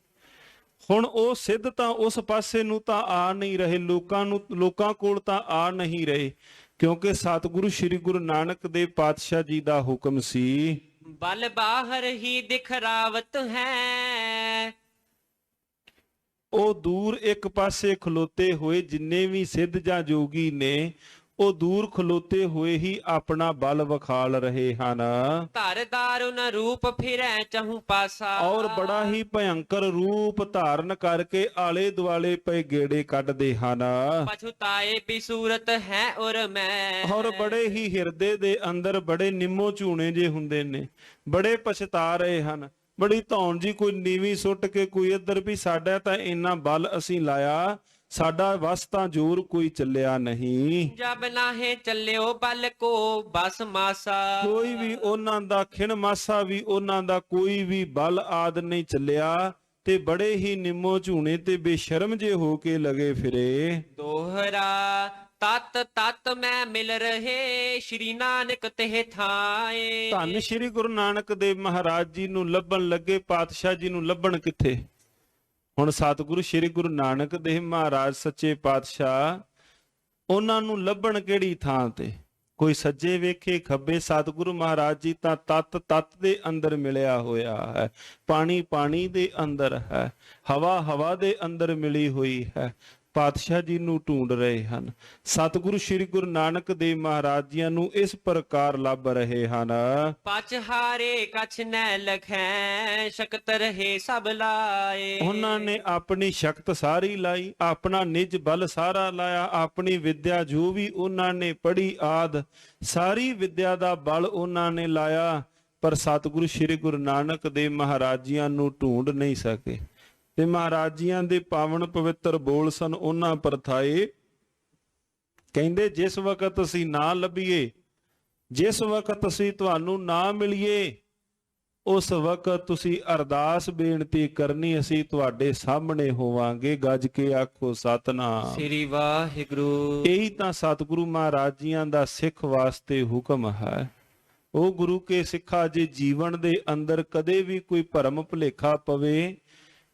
ਹੁਣ ਉਹ ਸਿੱਧ ਤਾਂ ਉਸ ਪਾਸੇ ਨੂੰ ਤਾਂ ਆ ਨਹੀਂ ਰਹੇ, ਲੋਕਾਂ ਕੋਲ ਤਾਂ ਆ ਨਹੀਂ ਰਹੇ, ਕਿਉਂਕਿ ਸਤਿਗੁਰੂ ਸ੍ਰੀ ਗੁਰੂ ਨਾਨਕ ਦੇਵ ਪਾਤਸ਼ਾਹ ਜੀ ਦਾ ਹੁਕਮ ਸੀ। ਬਲ ਬਾਹਰ ਹੀ ਦਿਖਰਾਵਤ ਹੈ। ਉਹ ਦੂਰ ਇੱਕ ਪਾਸੇ ਖਲੋਤੇ ਹੋਏ, ਜਿੰਨੇ ਵੀ ਸਿੱਧ ਜਾਂ ਜੋਗੀ ਨੇ ਉਹ ਦੂਰ ਖਲੋਤੇ ਹੋਏ ਹੀ ਆਪਣਾ ਬਲ ਵਿਖਾਲ ਰਹੇ ਹਨ। ਧਰ ਦਾਰੁਨ ਰੂਪ ਫਿਰੈ ਚਹੂ ਪਾਸਾ। ਔਰ ਬੜਾ ਹੀ ਭਯੰਕਰ ਰੂਪ ਧਾਰਨ ਕਰਕੇ ਆਲੇ ਦੁਆਲੇ ਪਏ ਗੇੜੇ ਕੱਢਦੇ ਹਨ। ਪਛੁਤਾਏ ਵੀ ਸੂਰਤ ਹੈ ਔਰ ਮੈਂ। ਔਰ ਬੜੇ ਹੀ ਹਿਰਦੇ ਦੇ ਅੰਦਰ ਬੜੇ ਨਿੰਮੋ ਝੂਣੇ ਜੇ ਹੁੰਦੇ ਨੇ, ਬੜੇ ਪਛਤਾ ਰਹੇ ਹਨ। ਬੜੀ ਧੌਣ ਜੀ, ਕੋਈ ਨੀਵੀਂ ਸੁੱਟ ਕੇ ਕੋਈ ਇੱਧਰ, ਵੀ ਸਾਡਾ ਤਾਂ ਇੰਨਾ ਬਲ ਅਸੀਂ ਲਾਇਆ, ਸਾਡਾ ਵਸ ਤਾਂ ਜ਼ੋਰ ਕੋਈ ਚੱਲਿਆ ਨਹੀਂ। ਜਬ ਨਾਹੇ ਚੱਲਿਓ ਬਲ ਕੋ ਬਸ ਮਾਸਾ। ਕੋਈ ਵੀ ਉਹਨਾਂ ਦਾ ਖਿਣ ਮਾਸਾ ਵੀ ਉਹਨਾਂ ਦਾ ਕੋਈ ਵੀ ਬਲ ਆਦ ਨਹੀਂ ਚੱਲਿਆ, ਤੇ ਬੜੇ ਹੀ ਨਿੰਮੋ ਝੂਣੇ ਤੇ ਬੇਸ਼ਰਮ ਜੇ ਹੋ ਕੇ ਲਗੇ ਫਿਰੇ। ਦੋਹਰਾ ਤਤ ਤਤ ਮੈਂ ਮਿਲ ਰਹੇ, ਸ਼੍ਰੀ ਨਾਨਕ ਤੇ ਥਾਏ। ਧੰਨ ਸ਼੍ਰੀ ਗੁਰੂ ਨਾਨਕ ਦੇਵ ਮਹਾਰਾਜ ਜੀ ਨੂੰ ਲੱਭਣ ਲੱਗੇ। ਪਾਤਸ਼ਾਹ ਜੀ ਨੂੰ ਲੱਭਣ ਕਿੱਥੇ? ਹੁਣ ਸਤਿਗੁਰੂ ਸ਼੍ਰੀ ਗੁਰੂ ਨਾਨਕ ਦੇਵ ਮਹਾਰਾਜ ਸੱਚੇ ਪਾਤਸ਼ਾਹ ਉਹਨਾਂ ਨੂੰ ਲੱਭਣ ਕਿਹੜੀ ਥਾਂ ਤੇ? ਕੋਈ ਸੱਜੇ ਵੇਖੇ ਖੱਬੇ, ਸਤਿਗੁਰੂ ਮਹਾਰਾਜ ਜੀ ਤਾਂ ਤਤ ਤਤ ਦੇ ਅੰਦਰ ਮਿਲਿਆ ਹੋਇਆ ਹੈ, ਪਾਣੀ ਪਾਣੀ ਦੇ ਅੰਦਰ ਹੈ, ਹਵਾ ਹਵਾ ਦੇ ਅੰਦਰ ਮਿਲੀ ਹੋਈ ਹੈ। ਪਾਤਸ਼ਾਹ ਜੀ ਨੂੰ ਢੂੰਡ ਰਹੇ ਹਨ। ਸਤਿਗੁਰੂ ਸ੍ਰੀ ਗੁਰੂ ਨਾਨਕ ਦੇਵ ਮਹਾਰਾਜ ਜੀਆਂ ਨੂੰ ਇਸ ਪ੍ਰਕਾਰ ਲੱਭ ਰਹੇ ਹਨ। ਪਛਹਾਰੇ ਕਛ ਨੈ ਲਖੈ, ਸ਼ਕਤ ਰਹੇ ਸਭ ਲਾਏ। ਉਹਨਾਂ ਨੇ ਆਪਣੀ ਸ਼ਕਤ ਸਾਰੀ ਲਾਈ, ਆਪਣਾ ਨਿਜ ਬਲ ਸਾਰਾ ਲਾਇਆ, ਆਪਣੀ ਵਿਦਿਆ ਜੋ ਵੀ ਉਹਨਾਂ ਨੇ ਪੜ੍ਹੀ ਆਦ ਸਾਰੀ ਵਿਦਿਆ ਦਾ ਬਲ ਉਹਨਾਂ ਨੇ ਲਾਇਆ, ਪਰ ਸਤਿਗੁਰੂ ਸ੍ਰੀ ਗੁਰੂ ਨਾਨਕ ਦੇਵ ਮਹਾਰਾਜ ਜੀਆਂ ਨੂੰ ਢੂੰਡ ਨਹੀਂ ਸਕੇ। ਤੇ ਮਹਾਰਾਜ ਜੀਆਂ ਦੇ ਪਾਵਨ ਪਵਿੱਤਰ ਬੋਲ ਸਨ ਉਹਨਾਂ ਪਰਥਾਏ। ਕਹਿੰਦੇ ਜਿਸ ਵਕਤ ਅਸੀਂ ਨਾ ਲੱਭੀਏ, ਜਿਸ ਵਕਤ ਅਸੀਂ ਤੁਹਾਨੂੰ ਨਾ ਮਿਲੀਏ, ਉਸ ਵਕਤ ਤੁਸੀਂ ਅਰਦਾਸ ਬੇਨਤੀ ਕਰਨੀ, ਅਸੀਂ ਤੁਹਾਡੇ ਸਾਹਮਣੇ ਹੋਵਾਂਗੇ। ਗੱਜ ਕੇ ਆਖੋ ਸਤਿਨਾਮ ਸ੍ਰੀ ਵਾਹਿਗੁਰੂ। ਇਹੀ ਤਾਂ ਸਤਿਗੁਰੂ ਮਹਾਰਾਜ ਜੀਆਂ ਦਾ ਸਿੱਖ ਵਾਸਤੇ ਹੁਕਮ ਹੈ। ਉਹ ਗੁਰੂ ਕੇ ਸਿੱਖਾ ਜੇ ਜੀਵਨ ਦੇ ਅੰਦਰ ਕਦੇ ਵੀ ਕੋਈ ਭਰਮ ਭੁਲੇਖਾ ਪਵੇ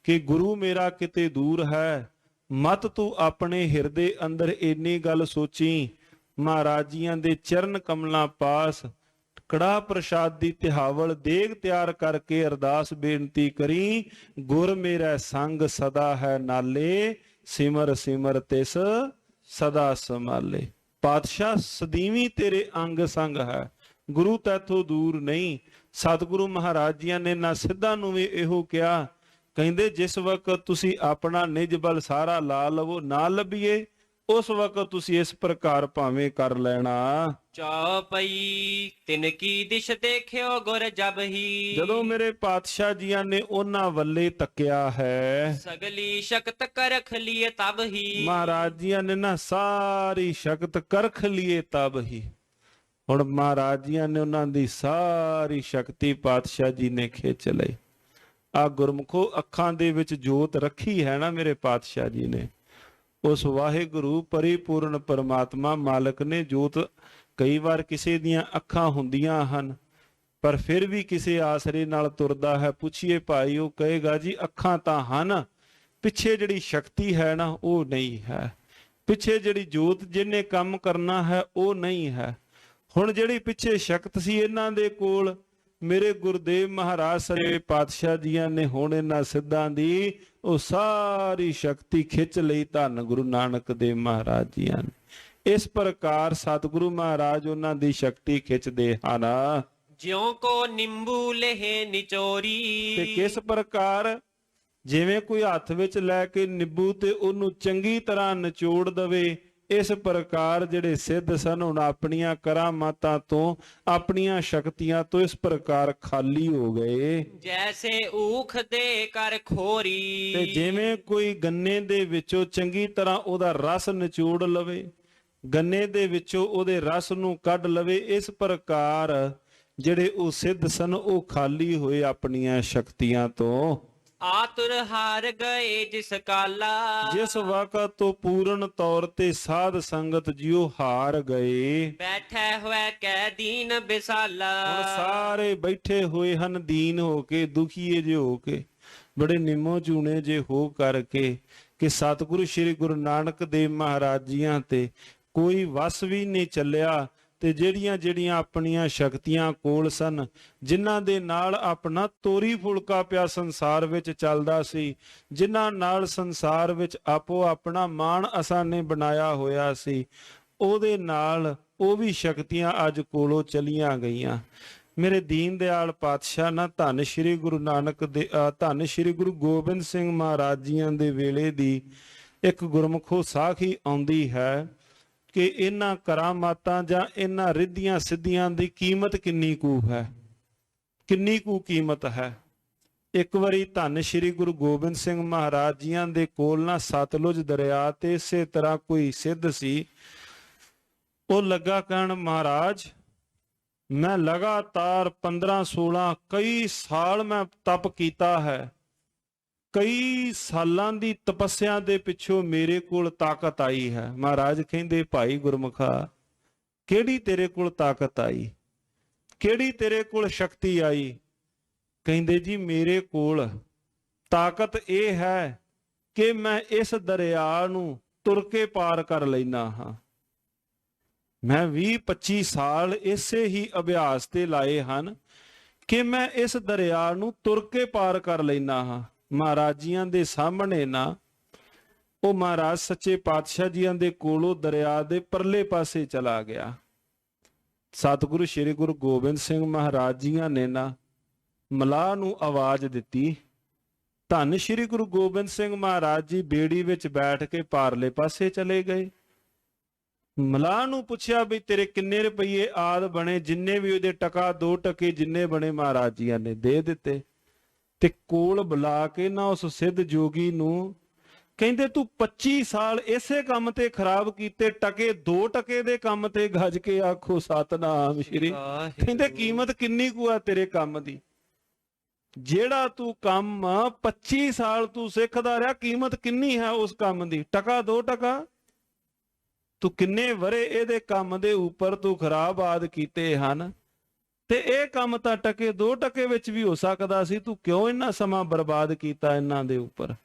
ਕਿ ਗੁਰੂ ਮੇਰਾ ਕਿਤੇ ਦੂਰ ਹੈ, ਮਤ ਤੂੰ ਆਪਣੇ ਹਿਰਦੇ ਅੰਦਰ ਇੰਨੀ ਗੱਲ ਸੋਚੀ, ਮਹਾਰਾਜ ਜੀਆਂ ਦੇ ਚਰਨ ਕਮਲਾਂ ਪਾਸ ਕੜਾਹ ਪ੍ਰਸ਼ਾਦ ਦੀ ਤਿਹਾਵਲ ਦੇਗ ਤਿਆਰ ਕਰਕੇ ਅਰਦਾਸ ਬੇਨਤੀ ਕਰੀ, ਗੁਰ ਮੇਰਾ ਸੰਗ ਸਦਾ ਹੈ ਨਾਲੇ, ਸਿਮਰ ਸਿਮਰ ਤਿਸ ਸਦਾ ਸੰਭਾਲੇ। ਪਾਤਸ਼ਾਹ ਸਦੀਵੀ ਤੇਰੇ ਅੰਗ ਸੰਗ ਹੈ, ਗੁਰੂ ਤੈਥੋਂ ਦੂਰ ਨਹੀਂ। ਸਤਿਗੁਰੂ ਮਹਾਰਾਜ ਜੀਆਂ ਨੇ ਨਾ ਸਿੱਧਾ ਨੂੰ ਵੀ ਇਹੋ ਕਿਹਾ, ਕਹਿੰਦੇ ਜਿਸ ਵਕਤ ਤੁਸੀਂ ਆਪਣਾ ਨਿਜ ਬਲ ਸਾਰਾ ਲਾ ਲਵੋ, ਨਾ ਲੱਭੀਏ, ਉਸ ਵਕਤ ਤੁਸੀਂ ਇਸ ਪ੍ਰਕਾਰ ਭਾਵੇਂ ਕਰ ਲੈਣਾ। ਚੌਪਈ ਤਿਨ ਕੀ ਦਿਸ਼ ਦੇਖਿਓ ਗੁਰ ਜਬ ਹੀ, ਜਦੋਂ ਮੇਰੇ ਪਾਤਸ਼ਾਹ ਜੀਆਂ ਨੇ ਉਹਨਾਂ ਵੱਲੇ ਤੱਕਿਆ ਹੈ, ਸਗਲੀ ਸ਼ਕਤ ਕਰਖ ਲਿਏ ਤਬ ਹੀ। ਮਹਾਰਾਜ ਜੀਆਂ ਨੇ ਨਾ ਸਾਰੀ ਸ਼ਕਤ ਕਰਖ ਲਈਏ ਤਬ ਹੀ। ਹੁਣ ਮਹਾਰਾਜ ਜੀਆਂ ਨੇ ਉਹਨਾਂ ਦੀ ਸਾਰੀ ਸ਼ਕਤੀ ਪਾਤਸ਼ਾਹ ਜੀ ਨੇ ਖਿੱਚ ਲਈ। ਆ ਗੁਰਮੁਖੋ ਅੱਖਾਂ ਦੇ ਵਿੱਚ ਜੋਤ ਰੱਖੀ ਹੈ ਨਾ ਮੇਰੇ ਪਾਤਸ਼ਾਹ ਜੀ ਨੇ, ਉਸ ਵਾਹਿਗੁਰੂ ਪਰਿਪੂਰਨ ਪਰਮਾਤਮਾ ਮਾਲਕ ਨੇ ਜੋਤ। ਕਈ ਵਾਰ ਕਿਸੇ ਦੀਆਂ ਅੱਖਾਂ ਹੁੰਦੀਆਂ ਹਨ ਪਰ ਫਿਰ ਵੀ ਕਿਸੇ ਆਸਰੇ ਨਾਲ ਤੁਰਦਾ ਹੈ, ਪੁੱਛੀਏ ਭਾਈ, ਉਹ ਕਹੇਗਾ ਜੀ ਅੱਖਾਂ ਤਾਂ ਹਨ, ਪਿੱਛੇ ਜਿਹੜੀ ਸ਼ਕਤੀ ਹੈ ਨਾ ਉਹ ਨਹੀਂ ਹੈ, ਪਿੱਛੇ ਜਿਹੜੀ ਜੋਤ ਜਿਹਨੇ ਕੰਮ ਕਰਨਾ ਹੈ ਉਹ ਨਹੀਂ ਹੈ। ਹੁਣ ਜਿਹੜੀ ਪਿੱਛੇ ਸ਼ਕਤ ਸੀ ਇਹਨਾਂ ਦੇ ਕੋਲ, ਮੇਰੇ ਗੁਰਦੇਵ ਮਹਾਰਾਜ ਸੱਚੇ ਪਾਤਸ਼ਾਹ ਜੀਆਂ ਨੇ ਹੁਣ ਇਹਨਾਂ ਸਿੱਧਾਂ ਦੀ ਉਹ ਸਾਰੀ ਸ਼ਕਤੀ ਖਿੱਚ ਲਈ, ਧੰਨ ਗੁਰੂ ਨਾਨਕ ਦੇਵ ਮਹਾਰਾਜ ਜੀਆਂ ਨੇ। ਇਸ ਪ੍ਰਕਾਰ ਸਤਿਗੁਰੂ ਮਹਾਰਾਜ ਉਹਨਾਂ ਦੀ ਸ਼ਕਤੀ ਖਿੱਚਦੇ ਹਨ। ਜਿਉ ਕੋ ਨਿੰਬੂ ਲਹਿ ਨਿਚੋਰੀ, ਤੇ ਕਿਸ ਪ੍ਰਕਾਰ, ਜਿਵੇਂ ਕੋਈ ਹੱਥ ਵਿੱਚ ਲੈ ਕੇ ਨਿੰਬੂ ਤੇ ਉਹਨੂੰ ਚੰਗੀ ਤਰ੍ਹਾਂ ਨਿਚੋੜ ਦਵੇ, ਇਸ ਪ੍ਰਕਾਰ ਜਿਹੜੇ ਸਿੱਧ ਸਨ ਹੁਣ ਆਪਣੀਆਂ ਕਰਾਮਾਤਾਂ ਤੋਂ, ਆਪਣੀਆਂ ਸ਼ਕਤੀਆਂ ਤੋਂ ਇਸ ਪ੍ਰਕਾਰ ਖਾਲੀ ਹੋ ਗਏ। ਜੈਸੇ ਊਖ ਦੇ ਕਰ ਖੋਰੀ, ਤੇ ਜਿਵੇਂ ਕੋਈ ਗੰਨੇ ਦੇ ਵਿੱਚੋਂ ਚੰਗੀ ਤਰ੍ਹਾਂ ਉਹਦਾ ਰਸ ਨਿਚੋੜ ਲਵੇ, ਗੰਨੇ ਦੇ ਵਿੱਚੋਂ ਉਹਦੇ ਰਸ ਨੂੰ ਕੱਢ ਲਵੇ, ਇਸ ਪ੍ਰਕਾਰ ਜਿਹੜੇ ਉਹ ਸਿੱਧ ਸਨ ਉਹ ਖਾਲੀ ਹੋਏ ਆਪਣੀਆਂ ਸ਼ਕਤੀਆਂ ਤੋਂ। ਆਤੁਰ ਹਾਰ ਗਏ ਜਿਸ ਕਾਲਾ, ਜਿਸ ਵਕਤ ਤੋਂ ਪੂਰਨ ਤੌਰ ਤੇ ਸਾਧ ਸੰਗਤ ਜਿਉ ਹਾਰ ਗਏ, ਬੈਠੇ ਹੋਏ ਕੈ ਦੀਨ ਬਿਸਾਲਾ। ਹੁਣ ਸਾਰੇ ਬੈਠੇ ਹੋਏ ਹਨ ਦੀਨ ਹੋ ਕੇ, ਦੁਖੀਏ ਜੇ ਹੋ ਕੇ, ਬੜੇ ਨਿੰਮੋ ਚੂਣੇ ਜੇ ਹੋ ਕਰਕੇ, ਕਿ ਸਤਿਗੁਰੂ ਸ੍ਰੀ ਗੁਰੂ ਨਾਨਕ ਦੇਵ ਮਹਾਰਾਜ ਜੀਆਂ ਤੇ ਕੋਈ ਵਸ ਵੀ ਨਹੀਂ ਚੱਲਿਆ। ਤੇ ਜਿਹੜੀਆਂ ਜਿਹੜੀਆਂ ਆਪਣੀਆਂ ਸ਼ਕਤੀਆਂ ਕੋਲ ਸਨ, ਜਿਨ੍ਹਾਂ ਦੇ ਨਾਲ ਆਪਣਾ ਤੋਰੀ ਫੁਲਕਾ ਪਿਆ ਸੰਸਾਰ ਵਿੱਚ ਚੱਲਦਾ ਸੀ, ਜਿਨ੍ਹਾਂ ਨਾਲ ਸੰਸਾਰ ਵਿੱਚ ਆਪੋ ਆਪਣਾ ਮਾਣ ਅਸਾਂ ਨੇ ਬਣਾਇਆ ਹੋਇਆ ਸੀ, ਉਹਦੇ ਨਾਲ ਉਹ ਵੀ ਸ਼ਕਤੀਆਂ ਅੱਜ ਕੋਲੋਂ ਚਲੀਆਂ ਗਈਆਂ। ਮੇਰੇ ਦੀਨ ਦਿਆਲ ਪਾਤਸ਼ਾਹ ਨਾ ਧੰਨ ਸ਼੍ਰੀ ਗੁਰੂ ਨਾਨਕ ਦੇ ਧੰਨ ਸ਼੍ਰੀ ਗੁਰੂ ਗੋਬਿੰਦ ਸਿੰਘ ਮਹਾਰਾਜ ਜੀਆਂ ਦੇ ਵੇਲੇ ਦੀ ਇੱਕ ਗੁਰਮੁਖੋ ਸਾਖੀ ਆਉਂਦੀ ਹੈ ਕਿ ਇਹਨਾਂ ਕਰਾਮਾਤਾਂ ਜਾਂ ਇਹਨਾਂ ਰਿੱਧੀਆਂ ਸਿੱਧੀਆਂ ਦੀ ਕੀਮਤ ਕਿੰਨੀ ਕੁ ਹੈ, ਕਿੰਨੀ ਕੁ ਕੀਮਤ ਹੈ। ਇੱਕ ਵਾਰੀ ਧੰਨ ਸ਼੍ਰੀ ਗੁਰੂ ਗੋਬਿੰਦ ਸਿੰਘ ਮਹਾਰਾਜ ਜੀਆਂ ਦੇ ਕੋਲ ਨਾ ਸਤਲੁਜ ਦਰਿਆ ਤੇ ਇਸੇ ਤਰ੍ਹਾਂ ਕੋਈ ਸਿੱਧ ਸੀ, ਉਹ ਲੱਗਾ ਕਹਿਣ, ਮਹਾਰਾਜ ਮੈਂ ਲਗਾਤਾਰ 15-16 ਕਈ ਸਾਲ ਮੈਂ ਤਪ ਕੀਤਾ ਹੈ, ਕਈ ਸਾਲਾਂ ਦੀ ਤਪੱਸਿਆ ਦੇ ਪਿੱਛੋਂ ਮੇਰੇ ਕੋਲ ਤਾਕਤ ਆਈ ਹੈ। ਮਹਾਰਾਜ ਕਹਿੰਦੇ, ਭਾਈ ਗੁਰਮੁਖਾ, ਕਿਹੜੀ ਤੇਰੇ ਕੋਲ ਤਾਕਤ ਆਈ, ਕਿਹੜੀ ਤੇਰੇ ਕੋਲ ਸ਼ਕਤੀ ਆਈ? ਕਹਿੰਦੇ ਜੀ ਮੇਰੇ ਕੋਲ ਤਾਕਤ ਇਹ ਹੈ ਕਿ ਮੈਂ ਇਸ ਦਰਿਆ ਨੂੰ ਤੁਰ ਕੇ ਪਾਰ ਕਰ ਲੈਣਾ ਹਾਂ। ਮੈਂ 20-25 ਸਾਲ ਇਸੇ ਹੀ ਅਭਿਆਸ ਤੇ ਲਾਏ ਹਨ ਕਿ ਮੈਂ ਇਸ ਦਰਿਆ ਨੂੰ ਤੁਰ ਕੇ ਪਾਰ ਕਰ ਲੈਣਾ ਹਾਂ। ਮਹਾਰਾਜ ਜੀਆਂ ਦੇ ਸਾਹਮਣੇ ਨਾ ਉਹ ਮਹਾਰਾਜ ਸੱਚੇ ਪਾਤਸ਼ਾਹ ਜੀਆਂ ਦੇ ਕੋਲੋਂ ਦਰਿਆ ਦੇ ਪਰਲੇ ਪਾਸੇ ਚਲਾ ਗਿਆ। ਸਤਿਗੁਰੂ ਸ੍ਰੀ ਗੁਰੂ ਗੋਬਿੰਦ ਸਿੰਘ ਮਹਾਰਾਜ ਜੀਆਂ ਨੇ ਨਾ ਮਲਾਹ ਨੂੰ ਆਵਾਜ਼ ਦਿੱਤੀ। ਧੰਨ ਸ਼੍ਰੀ ਗੁਰੂ ਗੋਬਿੰਦ ਸਿੰਘ ਮਹਾਰਾਜ ਜੀ ਬੇੜੀ ਵਿੱਚ ਬੈਠ ਕੇ ਪਾਰਲੇ ਪਾਸੇ ਚਲੇ ਗਏ। ਮਲਾਹ ਨੂੰ ਪੁੱਛਿਆ ਵੀ ਤੇਰੇ ਕਿੰਨੇ ਰੁਪਏ ਆਦ ਬਣੇ, ਜਿੰਨੇ ਵੀ ਉਹਦੇ ਟਕਾ 2 ਟਕੇ ਜਿੰਨੇ ਬਣੇ ਮਹਾਰਾਜ ਜੀਆਂ ਨੇ ਦੇ ਦਿੱਤੇ। ਤੇ ਕੋਲ ਬੁਲਾ ਕੇ ਨਾ ਉਸ ਸਿੱਧ ਜੋਗੀ ਨੂੰ ਕਹਿੰਦੇ ਤੂੰ 25 ਸਾਲ ਇਸੇ ਕੰਮ ਤੇ ਖਰਾਬ ਕੀਤੇ, ਟਕੇ 2 ਟਕੇ ਦੇ ਕੰਮ ਤੇ ਗੱਜ ਕੇ ਆਖੋ ਸਤਨਾਮ ਸ਼੍ਰੀ। ਕਹਿੰਦੇ ਕੀਮਤ ਕਿੰਨੀ ਕੁ ਆ ਤੇਰੇ ਕੰਮ ਦੀ, ਜਿਹੜਾ ਤੂੰ ਕੰਮ 25 ਸਾਲ ਤੂੰ ਸਿੱਖਦਾ ਰਿਹਾ, ਕੀਮਤ ਕਿੰਨੀ ਹੈ ਉਸ ਕੰਮ ਦੀ? ਟਕਾ 2 ਟਕਾ। ਤੂੰ ਕਿੰਨੇ ਵਰੇ ਇਹਦੇ ਕੰਮ ਦੇ ਉੱਪਰ ਤੂੰ ਖਰਾਬ ਆਦ ਕੀਤੇ ਹਨ, ਤੇ ਇਹ ਕੰਮ ਤਾਂ ਟਕੇ 2 ਟਕੇ ਵਿੱਚ ਵੀ ਹੋ ਸਕਦਾ ਸੀ, ਤੂੰ ਕਿਉਂ ਇੰਨਾ ਸਮਾਂ ਬਰਬਾਦ ਕੀਤਾ ਇਹਨਾਂ ਦੇ ਉੱਪਰ?